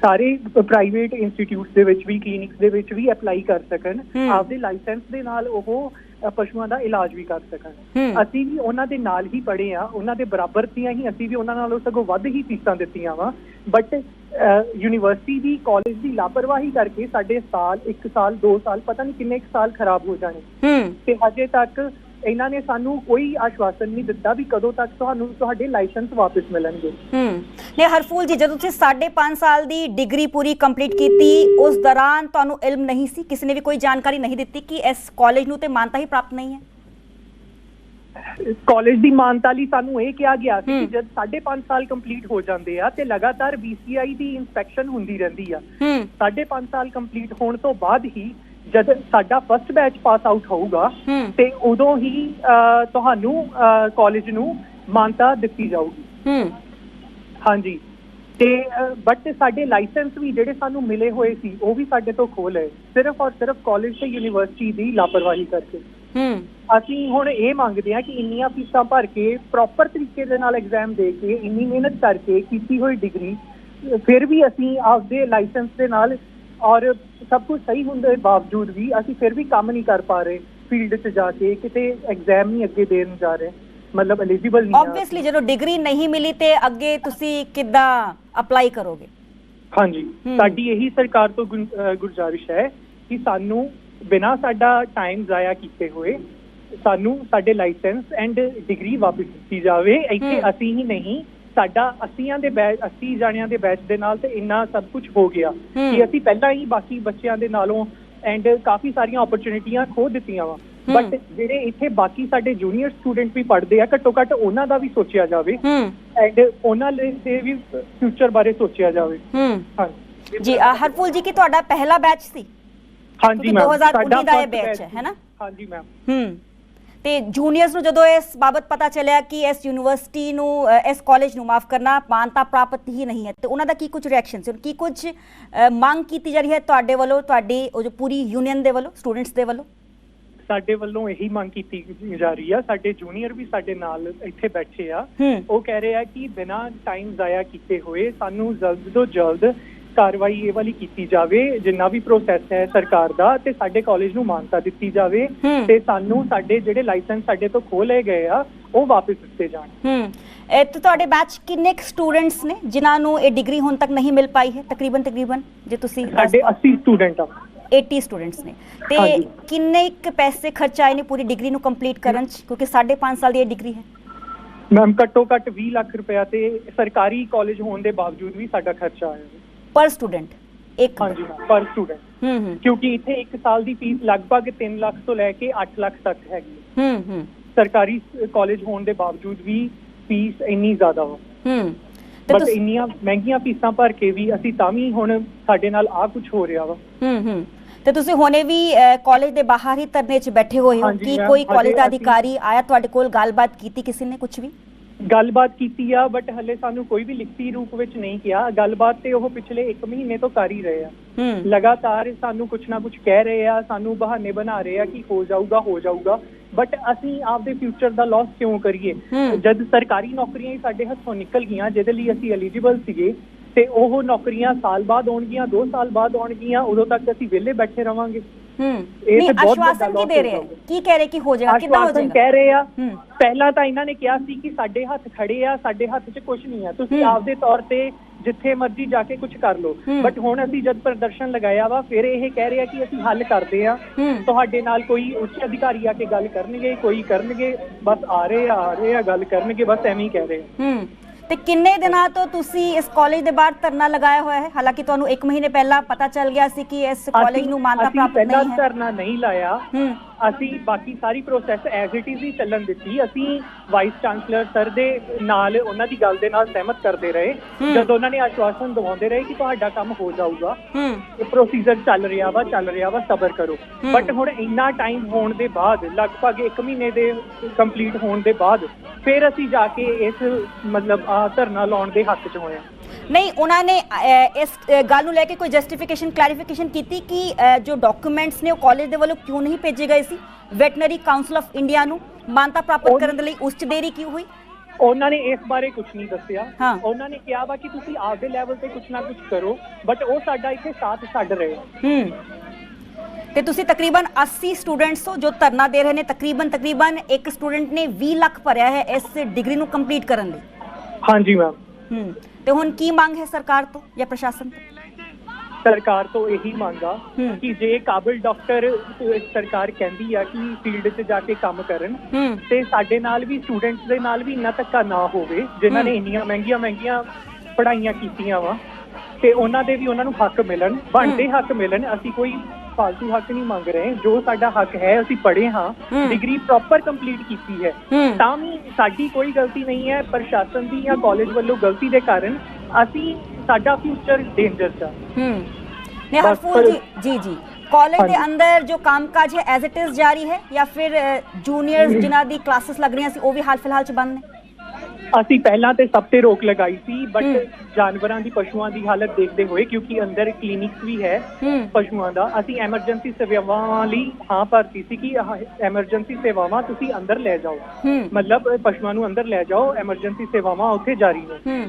ਸਾਰੇ ਪ੍ਰਾਈਵੇਟ ਇੰਸਟੀਟਿਊਟਸ ਦੇ ਵਿੱਚ ਵੀ, ਕਲੀਨਿਕਸ ਦੇ ਵਿੱਚ ਵੀ ਅਪਲਾਈ ਕਰ ਸਕਣ, ਆਪਦੇ ਲਾਇਸੈਂਸ ਦੇ ਨਾਲ ਉਹ ਪਸ਼ੂਆਂ ਦਾ ਇਲਾਜ ਵੀ ਕਰ ਸਕਣ। ਅਸੀਂ ਵੀ ਉਹਨਾਂ ਦੇ ਨਾਲ ਹੀ ਪੜ੍ਹੇ ਆ, ਉਹਨਾਂ ਦੇ ਬਰਾਬਰ ਦੀਆਂ ਹੀ, ਅਸੀਂ ਵੀ ਉਹਨਾਂ ਨਾਲੋਂ ਸਗੋਂ ਵੱਧ ਹੀ ਫੀਸਾਂ ਦਿੱਤੀਆਂ ਵਾ, ਬਟ ਯੂਨੀਵਰਸਿਟੀ ਦੀ, ਕਾਲਜ ਦੀ ਲਾਪਰਵਾਹੀ ਕਰਕੇ ਸਾਡੇ ਸਾਲ, 1 ਸਾਲ, 2 ਸਾਲ, ਪਤਾ ਨਹੀਂ ਕਿੰਨੇ ਸਾਲ ਖਰਾਬ ਹੋ ਜਾਣੇ। ਤੇ ਹਜੇ ਤੱਕ ਇਹਨਾਂ ਨੇ ਸਾਨੂੰ ਕੋਈ ਆਸ਼ਵਾਸਨ ਨਹੀਂ ਦਿੱਤਾ ਵੀ ਕਦੋਂ ਤੱਕ ਤੁਹਾਨੂੰ ਤੁਹਾਡੇ ਲਾਇਸੈਂਸ ਵਾਪਸ ਮਿਲਣਗੇ। ਨੇ ਹਰਫੂਲ ਜੀ, ਜਦੋਂ ਤੁਸੀਂ 5.5 ਸਾਲ ਦੀ ਡਿਗਰੀ ਪੂਰੀ ਕੰਪਲੀਟ ਕੀਤੀ, ਉਸ ਦੌਰਾਨ ਤੁਹਾਨੂੰ ਇਲਮ ਨਹੀਂ ਸੀ, ਕਿਸੇ ਨੇ ਵੀ ਕੋਈ ਜਾਣਕਾਰੀ ਨਹੀਂ ਦਿੱਤੀ ਕਿ ਇਸ ਕਾਲਜ ਨੂੰ ਤੇ ਮਾਨਤਾ ਹੀ ਪ੍ਰਾਪਤ ਨਹੀਂ ਹੈ? ਕਾਲਜ ਦੀ ਮਾਨਤਾ ਲਈ ਸਾਨੂੰ ਇਹ ਕਿਹਾ ਗਿਆ ਸੀ ਕਿ ਜਦ 5.5 ਸਾਲ ਕੰਪਲੀਟ ਹੋ ਜਾਂਦੇ ਆ ਤੇ ਲਗਾਤਾਰ BCI ਦੀ ਇਨਸਪੈਕਸ਼ਨ ਹੁੰਦੀ ਰਹਿੰਦੀ ਆ। 5.5 ਸਾਲ ਕੰਪਲੀਟ ਹੋਣ ਤੋਂ ਬਾਅਦ ਹੀ ਜਦ ਸਾਡਾ ਫਸਟ ਬੈਚ ਪਾਸ ਆਊਟ ਹੋਊਗਾ ਤੇ ਉਦੋਂ ਹੀ ਤੁਹਾਨੂੰ ਕਾਲਜ ਨੂੰ ਮਾਨਤਾ ਦਿੱਤੀ ਜਾਊਗੀ। ਹਾਂਜੀ, ਤੇ ਬਟ ਸਾਡੇ ਲਾਇਸੈਂਸ ਵੀ ਜਿਹੜੇ ਸਾਨੂੰ ਮਿਲੇ ਹੋਏ ਸੀ ਉਹ ਵੀ ਸਾਡੇ ਤੋਂ ਖੋਹ ਲਏ, ਸਿਰਫ ਔਰ ਸਿਰਫ ਕਾਲਜ ਤੇ ਯੂਨੀਵਰਸਿਟੀ ਦੀ ਲਾਪਰਵਾਹੀ ਕਰਕੇ। ਅਸੀਂ ਹੁਣ ਇਹ ਮੰਗਦੇ ਹਾਂ ਕਿ ਇੰਨੀਆਂ ਫੀਸਾਂ ਭਰ ਕੇ, ਪ੍ਰੋਪਰ ਤਰੀਕੇ ਦੇ ਨਾਲ ਐਗਜ਼ਾਮ ਦੇ ਕੇ, ਇੰਨੀ ਮਿਹਨਤ ਕਰਕੇ ਕੀਤੀ ਹੋਈ ਡਿਗਰੀ, ਫਿਰ ਵੀ ਅਸੀਂ ਆਪਦੇ ਲਾਇਸੈਂਸ ਦੇ ਨਾਲ ਔਰ ਸਭ ਕੁਝ ਸਹੀ ਹੋਣ ਦੇ ਬਾਵਜੂਦ ਵੀ ਅਸੀਂ ਫਿਰ ਵੀ ਕੰਮ ਨਹੀਂ ਕਰ ਪਾ ਰਹੇ, ਫੀਲਡ 'ਚ ਜਾ ਕੇ ਕਿਤੇ ਐਗਜ਼ਾਮ ਨਹੀਂ ਅੱਗੇ ਦੇਣ ਜਾ ਰਹੇ, ਮਤਲਬ ਐਲੀਜੀਬਲ ਨਹੀਂ। ਆਬਵੀਅਸਲੀ ਜਦੋਂ ਡਿਗਰੀ ਨਹੀਂ ਮਿਲੀ ਤੇ ਅੱਗੇ ਤੁਸੀਂ ਕਿੱਦਾਂ ਅਪਲਾਈ ਕਰੋਗੇ? ਹਾਂਜੀ, ਸਾਡੀ ਇਹੀ ਸਰਕਾਰ ਤੋਂ ਗੁਜ਼ਾਰਿਸ਼ ਹੈ ਕਿ ਸਾਨੂੰ ਬਿਨਾਂ ਸਾਡਾ ਟਾਈਮ ਜ਼ਾਇਆ ਕੀਤੇ ਹੋਏ ਸਾਨੂੰ ਸਾਡੇ ਲਾਇਸੈਂਸ ਐਂਡ ਡਿਗਰੀ ਵਾਪਸ ਦਿੱਤੀ ਜਾਵੇ। ਇੱਥੇ ਅਸੀਂ ਹੀ ਨਹੀਂ, ਸਾਡਾ 80 ਜਾਣਿਆਂ ਦੇ ਬੈਚ ਦੇ ਨਾਲ ਤੇ ਇੰਨਾ ਸਭ ਕੁਝ ਹੋ ਗਿਆ ਕਿ ਅਸੀਂ ਪਹਿਲਾਂ ਹੀ ਬਾਕੀ ਬੱਚਿਆਂ ਦੇ ਨਾਲੋਂ ਐਂਡ ਕਾਫੀ ਸਾਰੀਆਂ ਓਪਰਚੁਨਿਟੀਆਂ ਖੋ ਦਿੱਤੀਆਂ ਵਾ, ਬਟ ਜਿਹੜੇ ਇੱਥੇ ਬਾਕੀ ਸਾਡੇ ਜੂਨੀਅਰ ਸਟੂਡੈਂਟ ਵੀ ਪੜ੍ਹਦੇ ਆ, ਘੱਟੋ ਘੱਟ ਉਹਨਾਂ ਦਾ ਵੀ ਸੋਚਿਆ ਜਾਵੇ ਐਂਡ ਉਹਨਾਂ ਦੇ ਵੀ ਫਿਊਚਰ ਬਾਰੇ ਸੋਚਿਆ ਜਾਵੇ। ਹਾਂਜੀ ਜੀ, ਹਰਫੂਲ ਜੀ, ਕੀ ਤੁਹਾਡਾ ਪਹਿਲਾ ਬੈਚ ਸੀ? ਹਾਂਜੀ ਮੈਮ, 2019 ਦਾ ਇਹ ਬੈਚ ਹੈ ਨਾ? ਹਾਂਜੀ ਮੈਮ। ਤੇ ਜੂਨੀਅਰਸ ਨੂੰ ਜਦੋਂ ਇਸ ਬਾਬਤ ਪਤਾ ਚੱਲਿਆ ਕਿ ਇਸ ਯੂਨੀਵਰਸਿਟੀ ਨੂੰ ਇਸ ਕਾਲਜ ਨੂੰ ਮਾਫ ਕਰਨਾ ਮਾਨਤਾ ਪ੍ਰਾਪਤ ਹੀ ਨਹੀਂ ਹੈ, ਤੇ ਉਹਨਾਂ ਦਾ ਕੀ ਕੁਝ ਰਿਐਕਸ਼ਨ ਸੀ, ਕੀ ਕੁਝ ਮੰਗ ਕੀਤੀ ਜਾ ਰਹੀ ਹੈ ਤੁਹਾਡੇ ਵੱਲੋਂ, ਤੁਹਾਡੀ ਉਹ ਜੋ ਪੂਰੀ ਯੂਨੀਅਨ ਦੇ ਵੱਲੋਂ, ਸਟੂਡੈਂਟਸ ਦੇ ਵੱਲੋਂ? ਸਾਡੇ ਵੱਲੋਂ ਇਹੀ ਮੰਗ ਕੀਤੀ ਜਾ ਰਹੀ ਆ। ਸਾਡੇ ਜੂਨੀਅਰ ਵੀ ਸਾਡੇ ਨਾਲ ਇੱਥੇ ਬੈਠੇ ਆ, ਉਹ ਕਹਿ ਰਹੇ ਆ ਕਿ ਬਿਨਾਂ ਟਾਈਮ ਜ਼ਾਇਆ ਕੀਤੇ ਹੋਏ ਸਾਨੂੰ ਜਲਦ ਤੋਂ ਜਲਦ ਕਾਰਵਾਈ ਇਹ ਵਾਲੀ ਕੀਤੀ ਜਾਵੇ, ਜਿੰਨਾ ਵੀ ਪ੍ਰੋਸੈਸ ਹੈ ਸਰਕਾਰ ਦਾ, ਤੇ ਸਾਡੇ ਕਾਲਜ ਨੂੰ ਮਾਨਤਾ ਦਿੱਤੀ ਜਾਵੇ ਤੇ ਸਾਨੂੰ ਸਾਡੇ ਜਿਹੜੇ ਲਾਇਸੈਂਸ ਸਾਡੇ ਤੋਂ ਖੋਹ ਲਏ ਗਏ ਆ ਉਹ ਵਾਪਸ ਦਿੱਤੇ ਜਾਣ। ਤੇ ਤੁਹਾਡੇ ਬੈਚ ਕਿੰਨੇ ਸਟੂਡੈਂਟਸ ਨੇ ਜਿਨ੍ਹਾਂ ਨੂੰ ਇਹ ਡਿਗਰੀ ਹੁਣ ਤੱਕ ਨਹੀਂ ਮਿਲ ਪਾਈ ਹੈ? ਤਕਰੀਬਨ ਜੇ ਤੁਸੀਂ ਸਾਡੇ 80 ਸਟੂਡੈਂਟ ਆ। 80 ਸਟੂਡੈਂਟਸ ਨੇ, ਤੇ ਕਿੰਨੇ ਕੁ ਪੈਸੇ ਖਰਚ ਆਏ ਨੇ ਪੂਰੀ ਡਿਗਰੀ ਨੂੰ ਕੰਪਲੀਟ ਕਰਨ ਚ, ਕਿਉਂਕਿ 5.5 ਸਾਲ ਦੀ ਇਹ ਡਿਗਰੀ ਹੈ? ਮੈਮ ਘੱਟੋ ਘੱਟ 20 ਲੱਖ ਰੁਪਇਆ ਤੇ ਸਰਕਾਰੀ ਕਾਲਜ ਹੋਣ ਦੇ ਬਾਵਜੂਦ ਵੀ ਸਾਡਾ ਖਰਚਾ ਆਇਆ ਪਰ ਸਟੂਡੈਂਟ। ਇੱਕ ਹਾਂਜੀ ਪਰ ਸਟੂਡੈਂਟ, ਕਿਉਂਕਿ ਇੱਥੇ 1 ਸਾਲ ਦੀ ਫੀਸ ਲਗਭਗ 3 ਲੱਖ ਤੋਂ ਲੈ ਕੇ 8 ਲੱਖ ਤੱਕ ਹੈਗੀ। ਸਰਕਾਰੀ ਕਾਲਜ ਹੋਣ ਦੇ ਬਾਵਜੂਦ ਵੀ ਫੀਸ ਇੰਨੀ ਜ਼ਿਆਦਾ ਵਾ, ਬਟ ਇੰਨੀਆਂ ਮਹਿੰਗੀਆਂ ਫੀਸਾਂ ਭਰ ਕੇ ਵੀ ਅਸੀਂ ਤਾਂ ਵੀ ਹੁਣ ਸਾਡੇ ਨਾਲ ਆਹ ਕੁਝ ਹੋ ਰਿਹਾ ਵਾ। ਤੇ ਤੁਸੀਂ ਹੁਣੇ ਵੀ ਕਾਲਜ ਦੇ ਬਾਹਰ ਹੀ ਧਰਨੇ 'ਚ ਬੈਠੇ ਹੋਏ ਹੋ, ਕੀ ਕੋਈ ਕਾਲਜ ਦਾ ਅਧਿਕਾਰੀ ਆਇਆ ਤੁਹਾਡੇ ਕੋਲ, ਗੱਲਬਾਤ ਕੀਤੀ ਕਿਸੇ ਨੇ, ਕੁਝ ਵੀ ਗੱਲਬਾਤ ਕੀਤੀ ਆ? ਬਟ ਹਲੇ ਸਾਨੂੰ ਕੋਈ ਵੀ ਲਿਖਤੀ ਰੂਪ ਵਿੱਚ ਨਹੀਂ ਕਿਹਾ। ਗੱਲਬਾਤ ਤੇ ਉਹ ਪਿਛਲੇ 1 ਮਹੀਨੇ ਤੋਂ ਕਰ ਹੀ ਰਹੇ ਆ, ਲਗਾਤਾਰ ਸਾਨੂੰ ਕੁਛ ਨਾ ਕੁਛ ਕਹਿ ਰਹੇ ਆ, ਸਾਨੂੰ ਬਹਾਨੇ ਬਣਾ ਰਹੇ ਆ ਕਿ ਹੋ ਜਾਊਗਾ, ਬਟ ਅਸੀਂ ਆਪਦੇ ਫਿਊਚਰ ਦਾ ਲਾਸ ਕਿਉਂ ਕਰੀਏ? ਜਦ ਸਰਕਾਰੀ ਨੌਕਰੀਆਂ ਹੀ ਸਾਡੇ ਹੱਥੋਂ ਨਿਕਲ ਗਈਆਂ ਜਿਹਦੇ ਲਈ ਅਸੀਂ ਐਲੀਜੀਬਲ ਸੀਗੇ, ਤੇ ਉਹ ਨੌਕਰੀਆਂ ਸਾਲ ਬਾਅਦ ਆਉਣਗੀਆਂ, 2 ਸਾਲ ਬਾਅਦ ਆਉਣਗੀਆਂ, ਉਦੋਂ ਤੱਕ ਅਸੀਂ ਵਿਹਲੇ ਬੈਠੇ ਰਵਾਂਗੇ। ਇਹ ਆਸ਼ਵਾਸਨ ਕੀ ਦੇ ਰਹੇ, ਕੀ ਕਹਿ ਰਹੇ ਕਿ ਹੋ ਜਾਏਗਾ, ਕਿੱਦਾਂ ਹੋ ਜਾਏਗਾ? ਕਹਿ ਰਹੇ ਆ ਪਹਿਲਾਂ ਤਾਂ ਇਹਨਾਂ ਨੇ ਕਿਹਾ ਸੀ ਕਿ ਸਾਡੇ ਹੱਥ ਖੜੇ ਆ, ਸਾਡੇ ਹੱਥ 'ਚ ਕੁਝ ਨਹੀਂ ਆ, ਤੁਸੀਂ ਆਪਦੇ ਤੌਰ ਤੇ ਜਿੱਥੇ ਮਰਜ਼ੀ ਜਾ ਕੇ ਕੁਝ ਕਰ ਲਓ। ਬਟ ਹੁਣ ਅਸੀਂ ਜਦ ਪ੍ਰਦਰਸ਼ਨ ਲਗਾਇਆ ਵਾ, ਫਿਰ ਇਹ ਕਹਿ ਰਹੇ ਆ ਕਿ ਅਸੀਂ ਹੱਲ ਕਰਦੇ ਆ, ਤੁਹਾਡੇ ਨਾਲ ਕੋਈ ਉੱਚ ਅਧਿਕਾਰੀ ਆ ਕੇ ਗੱਲ ਕਰਨਗੇ, ਕੋਈ ਕਰਨਗੇ, ਬਸ ਆ ਰਹੇ ਆ ਗੱਲ ਕਰਨਗੇ, ਬਸ ਐਵੇਂ ਹੀ ਕਹਿ ਰਹੇ ਆ। ਤੇ ਕਿੰਨੇ ਦਿਨਾਂ ਤੋਂ ਤੁਸੀਂ ਇਸ ਕਾਲਜ ਦੇ ਬਾਹਰ ਧਰਨਾ ਲਗਾਇਆ ਹੋਇਆ ਹੈ? ਹਾਲਾਂਕਿ ਤੁਹਾਨੂੰ 1 ਮਹੀਨੇ ਪਹਿਲਾਂ ਪਤਾ ਚੱਲ ਗਿਆ ਸੀ ਕਿ ਇਸ ਕਾਲਜ ਨੂੰ ਮਾਨਤਾ ਪ੍ਰਾਪਤ ਨਹੀਂ ਹੈ। ਪਹਿਲਾਂ ਧਰਨਾ ਨਹੀਂ ਲਾਇਆ, ਅਸੀਂ ਬਾਕੀ ਸਾਰੀ ਪ੍ਰੋਸੈਸ ਐਜ਼ ਇਟ ਇਜ਼ ਹੀ ਚੱਲਣ ਦਿੱਤੀ। ਅਸੀਂ ਵਾਈਸ ਚਾਂਸਲਰ ਸਰ ਦੇ ਨਾਲ ਉਹਨਾਂ ਦੀ ਗੱਲ ਦੇ ਨਾਲ ਸਹਿਮਤ ਕਰਦੇ ਰਹੇ, ਜਦੋਂ ਉਹਨਾਂ ਨੇ ਆਸ਼ਵਾਸਨ ਦਿਵਾਉਂਦੇ ਰਹੇ ਕਿ ਤੁਹਾਡਾ ਕੰਮ ਹੋ ਜਾਊਗਾ, ਇਹ ਪ੍ਰੋਸੀਜਰ ਚੱਲ ਰਿਹਾ ਵਾ, ਸਬਰ ਕਰੋ। ਬਟ ਹੁਣ ਇੰਨਾ ਟਾਈਮ ਹੋਣ ਦੇ ਬਾਅਦ, ਲਗਭਗ 1 ਮਹੀਨੇ ਦੇ ਕੰਪਲੀਟ ਹੋਣ ਦੇ ਬਾਅਦ, ਫਿਰ ਅਸੀਂ ਜਾ ਕੇ ਇਸ ਮਤਲਬ ਧਰਨਾ ਲਾਉਣ ਦੇ ਹੱਕ 'ਚ ਹੋਏ ਹਾਂ। ਨਹੀਂ, ਉਹਨਾਂ ਨੇ ਇਸ ਗੱਲ ਨੂੰ ਲੈ ਕੇ ਕੋਈ ਜਸਟੀਫਿਕੇਸ਼ਨ, ਕਲੈਰੀਫਿਕੇਸ਼ਨ ਕੀਤੀ ਕਿ ਜੋ ਡਾਕੂਮੈਂਟਸ ਨੇ ਉਹ ਕਾਲਜ ਦੇ ਵੱਲੋਂ ਕਿਉਂ ਨਹੀਂ ਭੇਜੇ ਗਏ ਸੀ ਵੈਟਰਨਰੀ ਕਾਉਂਸਲ ਆਫ ਇੰਡੀਆ ਨੂੰ ਮਾਨਤਾ ਪ੍ਰਾਪਤ ਕਰਨ ਦੇ ਲਈ? ਉਸ 'ਚ ਦੇਰੀ ਕਿਉਂ ਹੋਈ? ਉਹਨਾਂ ਨੇ ਇਸ ਬਾਰੇ ਕੁਝ ਨਹੀਂ ਦੱਸਿਆ। ਉਹਨਾਂ ਨੇ ਕਿਹਾ ਵਾ ਕਿ ਤੁਸੀਂ ਆਪਦੇ ਲੈਵਲ ਤੇ ਕੁਝ ਨਾ ਕੁਝ ਕਰੋ, ਬਟ ਉਹ ਸਾਡਾ ਇੱਥੇ ਸਾਥ ਛੱਡ ਰਹੇ। ਤੇ ਤੁਸੀਂ ਤਕਰੀਬਨ 80 ਸਟੂਡੈਂਟਸ ਹੋ ਜੋ ਧਰਨਾ ਦੇ ਰਹੇ ਨੇ, ਤਕਰੀਬਨ ਇੱਕ ਸਟੂਡੈਂਟ ਨੇ 20 ਲੱਖ ਭਰਿਆ ਹੈ ਇਸ ਡਿਗਰੀ ਨੂੰ ਕੰਪਲੀਟ ਕਰਨ ਲਈ। ਹਾਂਜੀ ਮੈਮ। ਤੇ ਹੁਣ ਕੀ ਮੰਗ ਹੈ ਸਰਕਾਰ ਤੋਂ ਜਾਂ ਪ੍ਰਸ਼ਾਸਨ ਤੋਂ? ਸਰਕਾਰ ਤੋਂ ਇਹੀ ਮੰਗ ਆ ਕਿ ਜੇ ਕਾਬਲ ਡਾਕਟਰ ਸਰਕਾਰ ਕਹਿੰਦੀ ਆ ਕਿ ਫੀਲਡ 'ਚ ਜਾ ਕੇ ਕੰਮ ਕਰਨ, ਤੇ ਸਾਡੇ ਨਾਲ ਵੀ ਸਟੂਡੈਂਟਸ ਦੇ ਨਾਲ ਵੀ ਇੰਨਾ ਧੱਕਾ ਨਾ ਹੋਵੇ ਜਿਨ੍ਹਾਂ ਨੇ ਇੰਨੀਆਂ ਮਹਿੰਗੀਆਂ ਪੜ੍ਹਾਈਆਂ ਕੀਤੀਆਂ ਵਾ, ਤੇ ਉਹਨਾਂ ਦੇ ਵੀ ਉਹਨਾਂ ਨੂੰ ਹੱਕ ਮਿਲਣ, ਬਣਦੇ ਹੱਕ ਮਿਲਣ। ਅਸੀਂ ਕੋਈ ਫਾਲਤੂ ਹੱਕ ਨਹੀਂ ਮੰਗ ਰਹੇ, ਜੋ ਸਾਡਾ ਹੱਕ ਹੈ, ਅਸੀਂ ਪੜ੍ਹੇ ਹਾਂ, ਡਿਗਰੀ ਪ੍ਰੋਪਰ ਕੰਪਲੀਟ ਕੀਤੀ ਹੈ, ਤਾਂ ਵੀ ਸਾਡੀ ਕੋਈ ਗਲਤੀ ਨਹੀਂ ਹੈ, ਪ੍ਰਸ਼ਾਸਨ ਦੀ ਜਾਂ ਕਾਲਜ ਵੱਲੋਂ ਗਲਤੀ ਦੇ ਕਾਰਨ ਸਾਡਾ ਫਿਊਚਰ ਡੇਂਜਰ 'ਚ ਆ। नहीं हरफूल जी कॉलेज के अंदर जो कामकाज है एज इट इज जारी है या फिर जूनियर्स जिन्हां दी क्लासेस लग रही सी वो भी हाल फिलहाल च बंद ने? ਅਸੀਂ ਪਹਿਲਾਂ ਤੇ ਸਭ ਤੇ ਰੋਕ ਲਗਾਈ ਸੀ, ਬਟ ਜਾਨਵਰਾਂ ਦੀ, ਪਸ਼ੂਆਂ ਦੀ ਹਾਲਤ ਦੇਖਦੇ ਹੋਏ, ਕਿਉਂਕਿ ਅੰਦਰ ਕਲੀਨਿਕਸ ਵੀ ਹੈ ਪਸ਼ੂਆਂ ਦਾ, ਅਸੀਂ ਐਮਰਜੈਂਸੀ ਸੇਵਾਵਾਂ ਲਈ ਹਾਂ ਭਰਤੀ ਸੀ ਕਿ ਐਮਰਜੈਂਸੀ ਸੇਵਾਵਾਂ ਤੁਸੀਂ ਅੰਦਰ ਲੈ ਜਾਓ, ਮਤਲਬ ਪਸ਼ੂਆਂ ਨੂੰ ਅੰਦਰ ਲੈ ਜਾਓ, ਐਮਰਜੈਂਸੀ ਸੇਵਾਵਾਂ ਉੱਥੇ ਜਾਰੀ ਨੇ।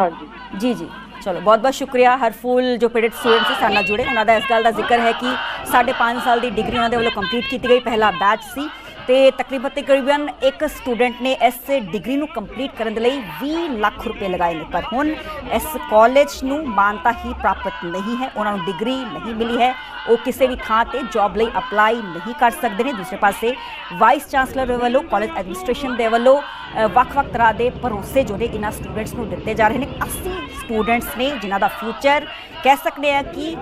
ਹਾਂਜੀ ਜੀ ਚਲੋ ਬਹੁਤ ਬਹੁਤ ਸ਼ੁਕਰੀਆ ਹਰਫੂਲ ਜੋ ਪੀੜਤ ਸਟੂਡੈਂਟ ਸੀ ਸਾਡੇ ਨਾਲ ਜੁੜੇ। ਉਹਨਾਂ ਦਾ ਇਸ ਗੱਲ ਦਾ ਜ਼ਿਕਰ ਹੈ ਕਿ 5.5 ਸਾਲ ਦੀ ਡਿਗਰੀ ਉਹਨਾਂ ਦੇ ਵੱਲੋਂ ਕੰਪਲੀਟ ਕੀਤੀ ਗਈ, ਪਹਿਲਾ ਬੈਚ ਸੀ ਤੇ ਤਕਰੀਬਨ ਇੱਕ ਸਟੂਡੈਂਟ ਨੇ ਇਸ ਡਿਗਰੀ ਨੂੰ ਕੰਪਲੀਟ ਕਰਨ ਦੇ ਲਈ 20 ਲੱਖ ਰੁਪਏ ਲਗਾਏ ਨੇ, ਪਰ ਹੁਣ ਇਸ ਕਾਲਜ ਨੂੰ ਮਾਨਤਾ ਹੀ ਪ੍ਰਾਪਤ ਨਹੀਂ ਹੈ, ਉਹਨਾਂ ਨੂੰ ਡਿਗਰੀ ਨਹੀਂ ਮਿਲੀ ਹੈ, ਉਹ ਕਿਸੇ ਵੀ ਥਾਂ ਤੇ ਜੌਬ ਲਈ ਅਪਲਾਈ ਨਹੀਂ ਕਰ ਸਕਦੇ ਨੇ। ਦੂਸਰੇ ਪਾਸੇ ਵਾਈਸ ਚਾਂਸਲਰ ਦੇ ਵੱਲੋਂ, ਕਾਲਜ ਐਡਮਿਨਿਸਟ੍ਰੇਸ਼ਨ ਦੇ ਵੱਲੋਂ ਵੱਖ-ਵੱਖ ਤਰ੍ਹਾਂ ਦੇ ਭਰੋਸੇ ਜੋ ਨੇ ਇਹਨਾਂ ਸਟੂਡੈਂਟਸ ਨੂੰ ਦਿੱਤੇ ਜਾ ਰਹੇ ਨੇ। 80 ਸਟੂਡੈਂਟਸ ਨੇ ਜਿਨ੍ਹਾਂ ਦਾ ਫਿਊਚਰ ਕਹਿ ਸਕਦੇ ਆ ਕਿ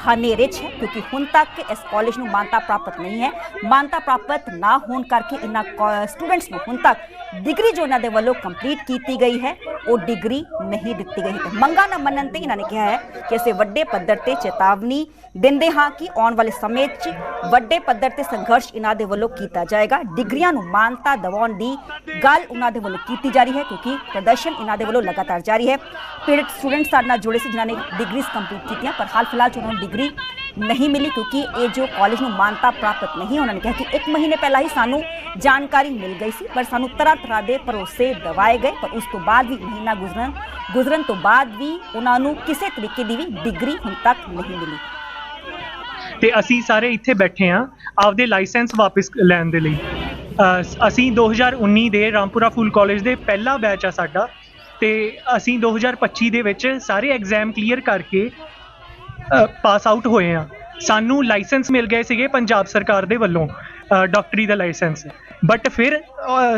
ਹਨੇਰੇ 'ਚ ਹੈ, ਕਿਉਂਕਿ ਹੁਣ ਤੱਕ ਇਸ ਕਾਲਜ ਨੂੰ ਮਾਨਤਾ ਪ੍ਰਾਪਤ ਨਹੀਂ ਹੈ। ਮਾਨਤਾ ਪ੍ਰਾਪਤ ਨਾ ਹੋਣ ਕਰਕੇ ਇਹਨਾਂ ਸਟੂਡੈਂਟਸ ਨੂੰ ਹੁਣ ਤੱਕ ਡਿਗਰੀ ਜੋ ਇਹਨਾਂ ਦੇ ਵੱਲੋਂ ਕੰਪਲੀਟ ਕੀਤੀ ਗਈ ਹੈ ਉਹ ਡਿਗਰੀ ਨਹੀਂ ਦਿੱਤੀ ਗਈ। ਤੇ ਮੰਗਾਂ ਨਾ ਮੰਨਣ ਤੇ ਇਹਨਾਂ ਨੇ ਕਿਹਾ ਹੈ ਕਿ ਅਸੀਂ ਵੱਡੇ ਪੱਧਰ ਤੇ ਚੇਤਾਵਨੀ ਦਿੰਦੇ ਹਾਂ ਕਿ ਆਉਣ ਵਾਲੇ ਸਮੇਂ 'ਚ ਵੱਡੇ ਪੱਧਰ ਤੇ ਸੰਘਰਸ਼ ਇਹਨਾਂ ਦੇ ਵੱਲੋਂ ਕੀਤਾ ਜਾਏਗਾ। ਡਿਗਰੀਆਂ ਨੂੰ ਮਾਨਤਾ ਦਿਵਾਉਣ ਦੀ ਗੱਲ ਉਹਨਾਂ ਦੇ ਵੱਲੋਂ ਕੀਤੀ ਜਾ ਰਹੀ ਹੈ, ਕਿਉਂਕਿ ਪ੍ਰਦਰਸ਼ਨ ਇਹਨਾਂ ਦੇ ਵੱਲੋਂ ਲਗਾਤਾਰ ਜਾਰੀ ਹੈ। ਪੀੜਤ ਸਟੂਡੈਂਟਸ ਸਾਡੇ ਨਾਲ ਜੁੜੇ ਸੀ ਜਿਨ੍ਹਾਂ ਨੇ ਡਿਗਰੀਜ਼ ਕੰਪਲੀਟ ਕੀਤੀਆਂ, ਪਰ ਹਾਲ ਫਿਲਹਾਲ 'ਚ ਉਹਨਾਂ ਨੂੰ ਡਿਗਰੀ ਨਹੀਂ ਮਿਲੀ ਕਿਉਂਕਿ ਇਹ ਜੋ ਕਾਲਜ ਨੂੰ ਮਾਨਤਾ ਪ੍ਰਾਪਤ ਨਹੀਂ। ਉਹਨਾਂ ਨੇ ਕਿਹਾ ਕਿ 1 ਮਹੀਨੇ ਪਹਿਲਾਂ ਹੀ ਸਾਨੂੰ ਜਾਣਕਾਰੀ ਮਿਲ ਗਈ ਸੀ, ਪਰ ਸਾਨੂੰ ਤਰ੍ਹਾਂ ਦੇ ਭਰੋਸੇ ਦਿਵਾਏ ਗਏ, ਪਰ ਉਸ ਤੋਂ ਬਾਅਦ ਵੀ ਮਹੀਨਾ ਗੁਜ਼ਰਨ ਤੋਂ ਬਾਅਦ ਵੀ ਉਹਨਾਂ ਨੂੰ ਕਿਸੇ ਤਰੀਕੇ ਦੀ ਵੀ ਡਿਗਰੀ ਹੁਣ ਤੱਕ ਨਹੀਂ ਮਿਲੀ। ਤੇ ਅਸੀਂ ਸਾਰੇ ਇੱਥੇ ਬੈਠੇ ਹਾਂ ਆਪਦੇ ਲਾਇਸੈਂਸ ਵਾਪਸ ਲੈਣ ਦੇ ਲਈ। ਅਸੀਂ 2019 ਦੇ ਰਾਮਪੁਰਾ ਫੂਲ ਕਾਲਜ ਦੇ ਪਹਿਲਾ ਬੈਚ ਆ ਸਾਡਾ, ਤੇ ਅਸੀਂ 2025 ਦੇ ਵਿੱਚ ਸਾਰੇ ਐਗਜ਼ਾਮ ਕਲੀਅਰ ਕਰਕੇ ਪਾਸ ਆਊਟ ਹੋਏ ਆ। ਸਾਨੂੰ ਲਾਇਸੈਂਸ ਮਿਲ ਗਏ ਸੀਗੇ ਪੰਜਾਬ ਸਰਕਾਰ ਦੇ ਵੱਲੋਂ, ਡਾਕਟਰੀ ਦਾ ਲਾਇਸੈਂਸ, ਬਟ ਫਿਰ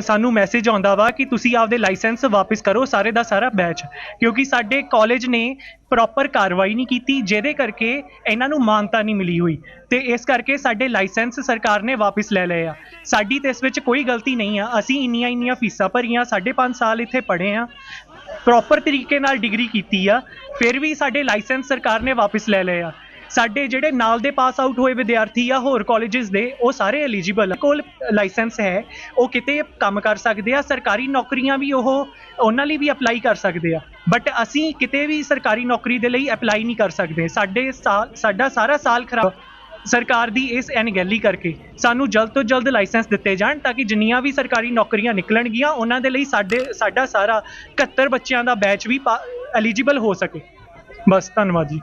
ਸਾਨੂੰ ਮੈਸੇਜ ਆਉਂਦਾ ਵਾ ਕਿ ਤੁਸੀਂ ਆਪਦੇ ਲਾਇਸੈਂਸ ਵਾਪਸ ਕਰੋ ਸਾਰੇ ਦਾ ਸਾਰਾ ਬੈਚ, ਕਿਉਂਕਿ ਸਾਡੇ ਕਾਲਜ ਨੇ ਪ੍ਰੋਪਰ ਕਾਰਵਾਈ ਨਹੀਂ ਕੀਤੀ, ਜਿਹਦੇ ਕਰਕੇ ਇਹਨਾਂ ਨੂੰ ਮਾਨਤਾ ਨਹੀਂ ਮਿਲੀ ਹੋਈ, ਤੇ ਇਸ ਕਰਕੇ ਸਾਡੇ ਲਾਇਸੈਂਸ ਸਰਕਾਰ ਨੇ ਵਾਪਸ ਲੈ ਲਏ ਆ। ਸਾਡੀ ਤੇ ਇਸ ਵਿੱਚ ਕੋਈ ਗਲਤੀ ਨਹੀਂ ਆ, ਅਸੀਂ ਇੰਨੀਆਂ ਫੀਸਾਂ ਭਰੀਆਂ, 5.5 ਸਾਲ ਇੱਥੇ ਪੜ੍ਹੇ ਆ, ਪ੍ਰੋਪਰ ਤਰੀਕੇ ਨਾਲ ਡਿਗਰੀ ਕੀਤੀ ਆ, ਫਿਰ ਵੀ ਸਾਡੇ ਲਾਇਸੈਂਸ ਸਰਕਾਰ ਨੇ ਵਾਪਸ ਲੈ ਲਏ ਆ। ਸਾਡੇ ਜਿਹੜੇ ਨਾਲ ਦੇ ਪਾਸ ਆਊਟ ਹੋਏ ਵਿਦਿਆਰਥੀ ਆ ਹੋਰ ਕਾਲਜਸ ਦੇ, ਉਹ ਸਾਰੇ ਐਲੀਜੀਬਲ ਕੋਲ ਲਾਇਸੈਂਸ ਹੈ, ਉਹ ਕਿਤੇ ਕੰਮ ਕਰ ਸਕਦੇ ਆ, ਸਰਕਾਰੀ ਨੌਕਰੀਆਂ ਵੀ ਉਹਨਾਂ ਲਈ ਵੀ ਅਪਲਾਈ ਕਰ ਸਕਦੇ ਆ, ਬਟ ਅਸੀਂ ਕਿਤੇ ਵੀ ਸਰਕਾਰੀ ਨੌਕਰੀ ਦੇ ਲਈ ਅਪਲਾਈ ਨਹੀਂ ਕਰ ਸਕਦੇ। ਸਾਡਾ ਸਾਰਾ ਸਾਲ ਖਰਾਬ ਸਰਕਾਰ ਦੀ ਇਸ ਅਣਗਹਿਲੀ ਕਰਕੇ। ਸਾਨੂੰ ਜਲਦ ਤੋਂ ਜਲਦ ਲਾਇਸੈਂਸ ਦਿੱਤੇ ਜਾਣ ਤਾਂ ਕਿ ਜਿੰਨੀਆਂ ਵੀ ਸਰਕਾਰੀ ਨੌਕਰੀਆਂ ਨਿਕਲਣਗੀਆਂ ਉਹਨਾਂ ਦੇ ਲਈ ਸਾਡਾ ਸਾਰਾ 71 ਬੱਚਿਆਂ ਦਾ ਬੈਚ ਵੀ ਐਲੀਜੀਬਲ ਹੋ ਸਕੇ। ਬਸ, ਧੰਨਵਾਦ ਜੀ।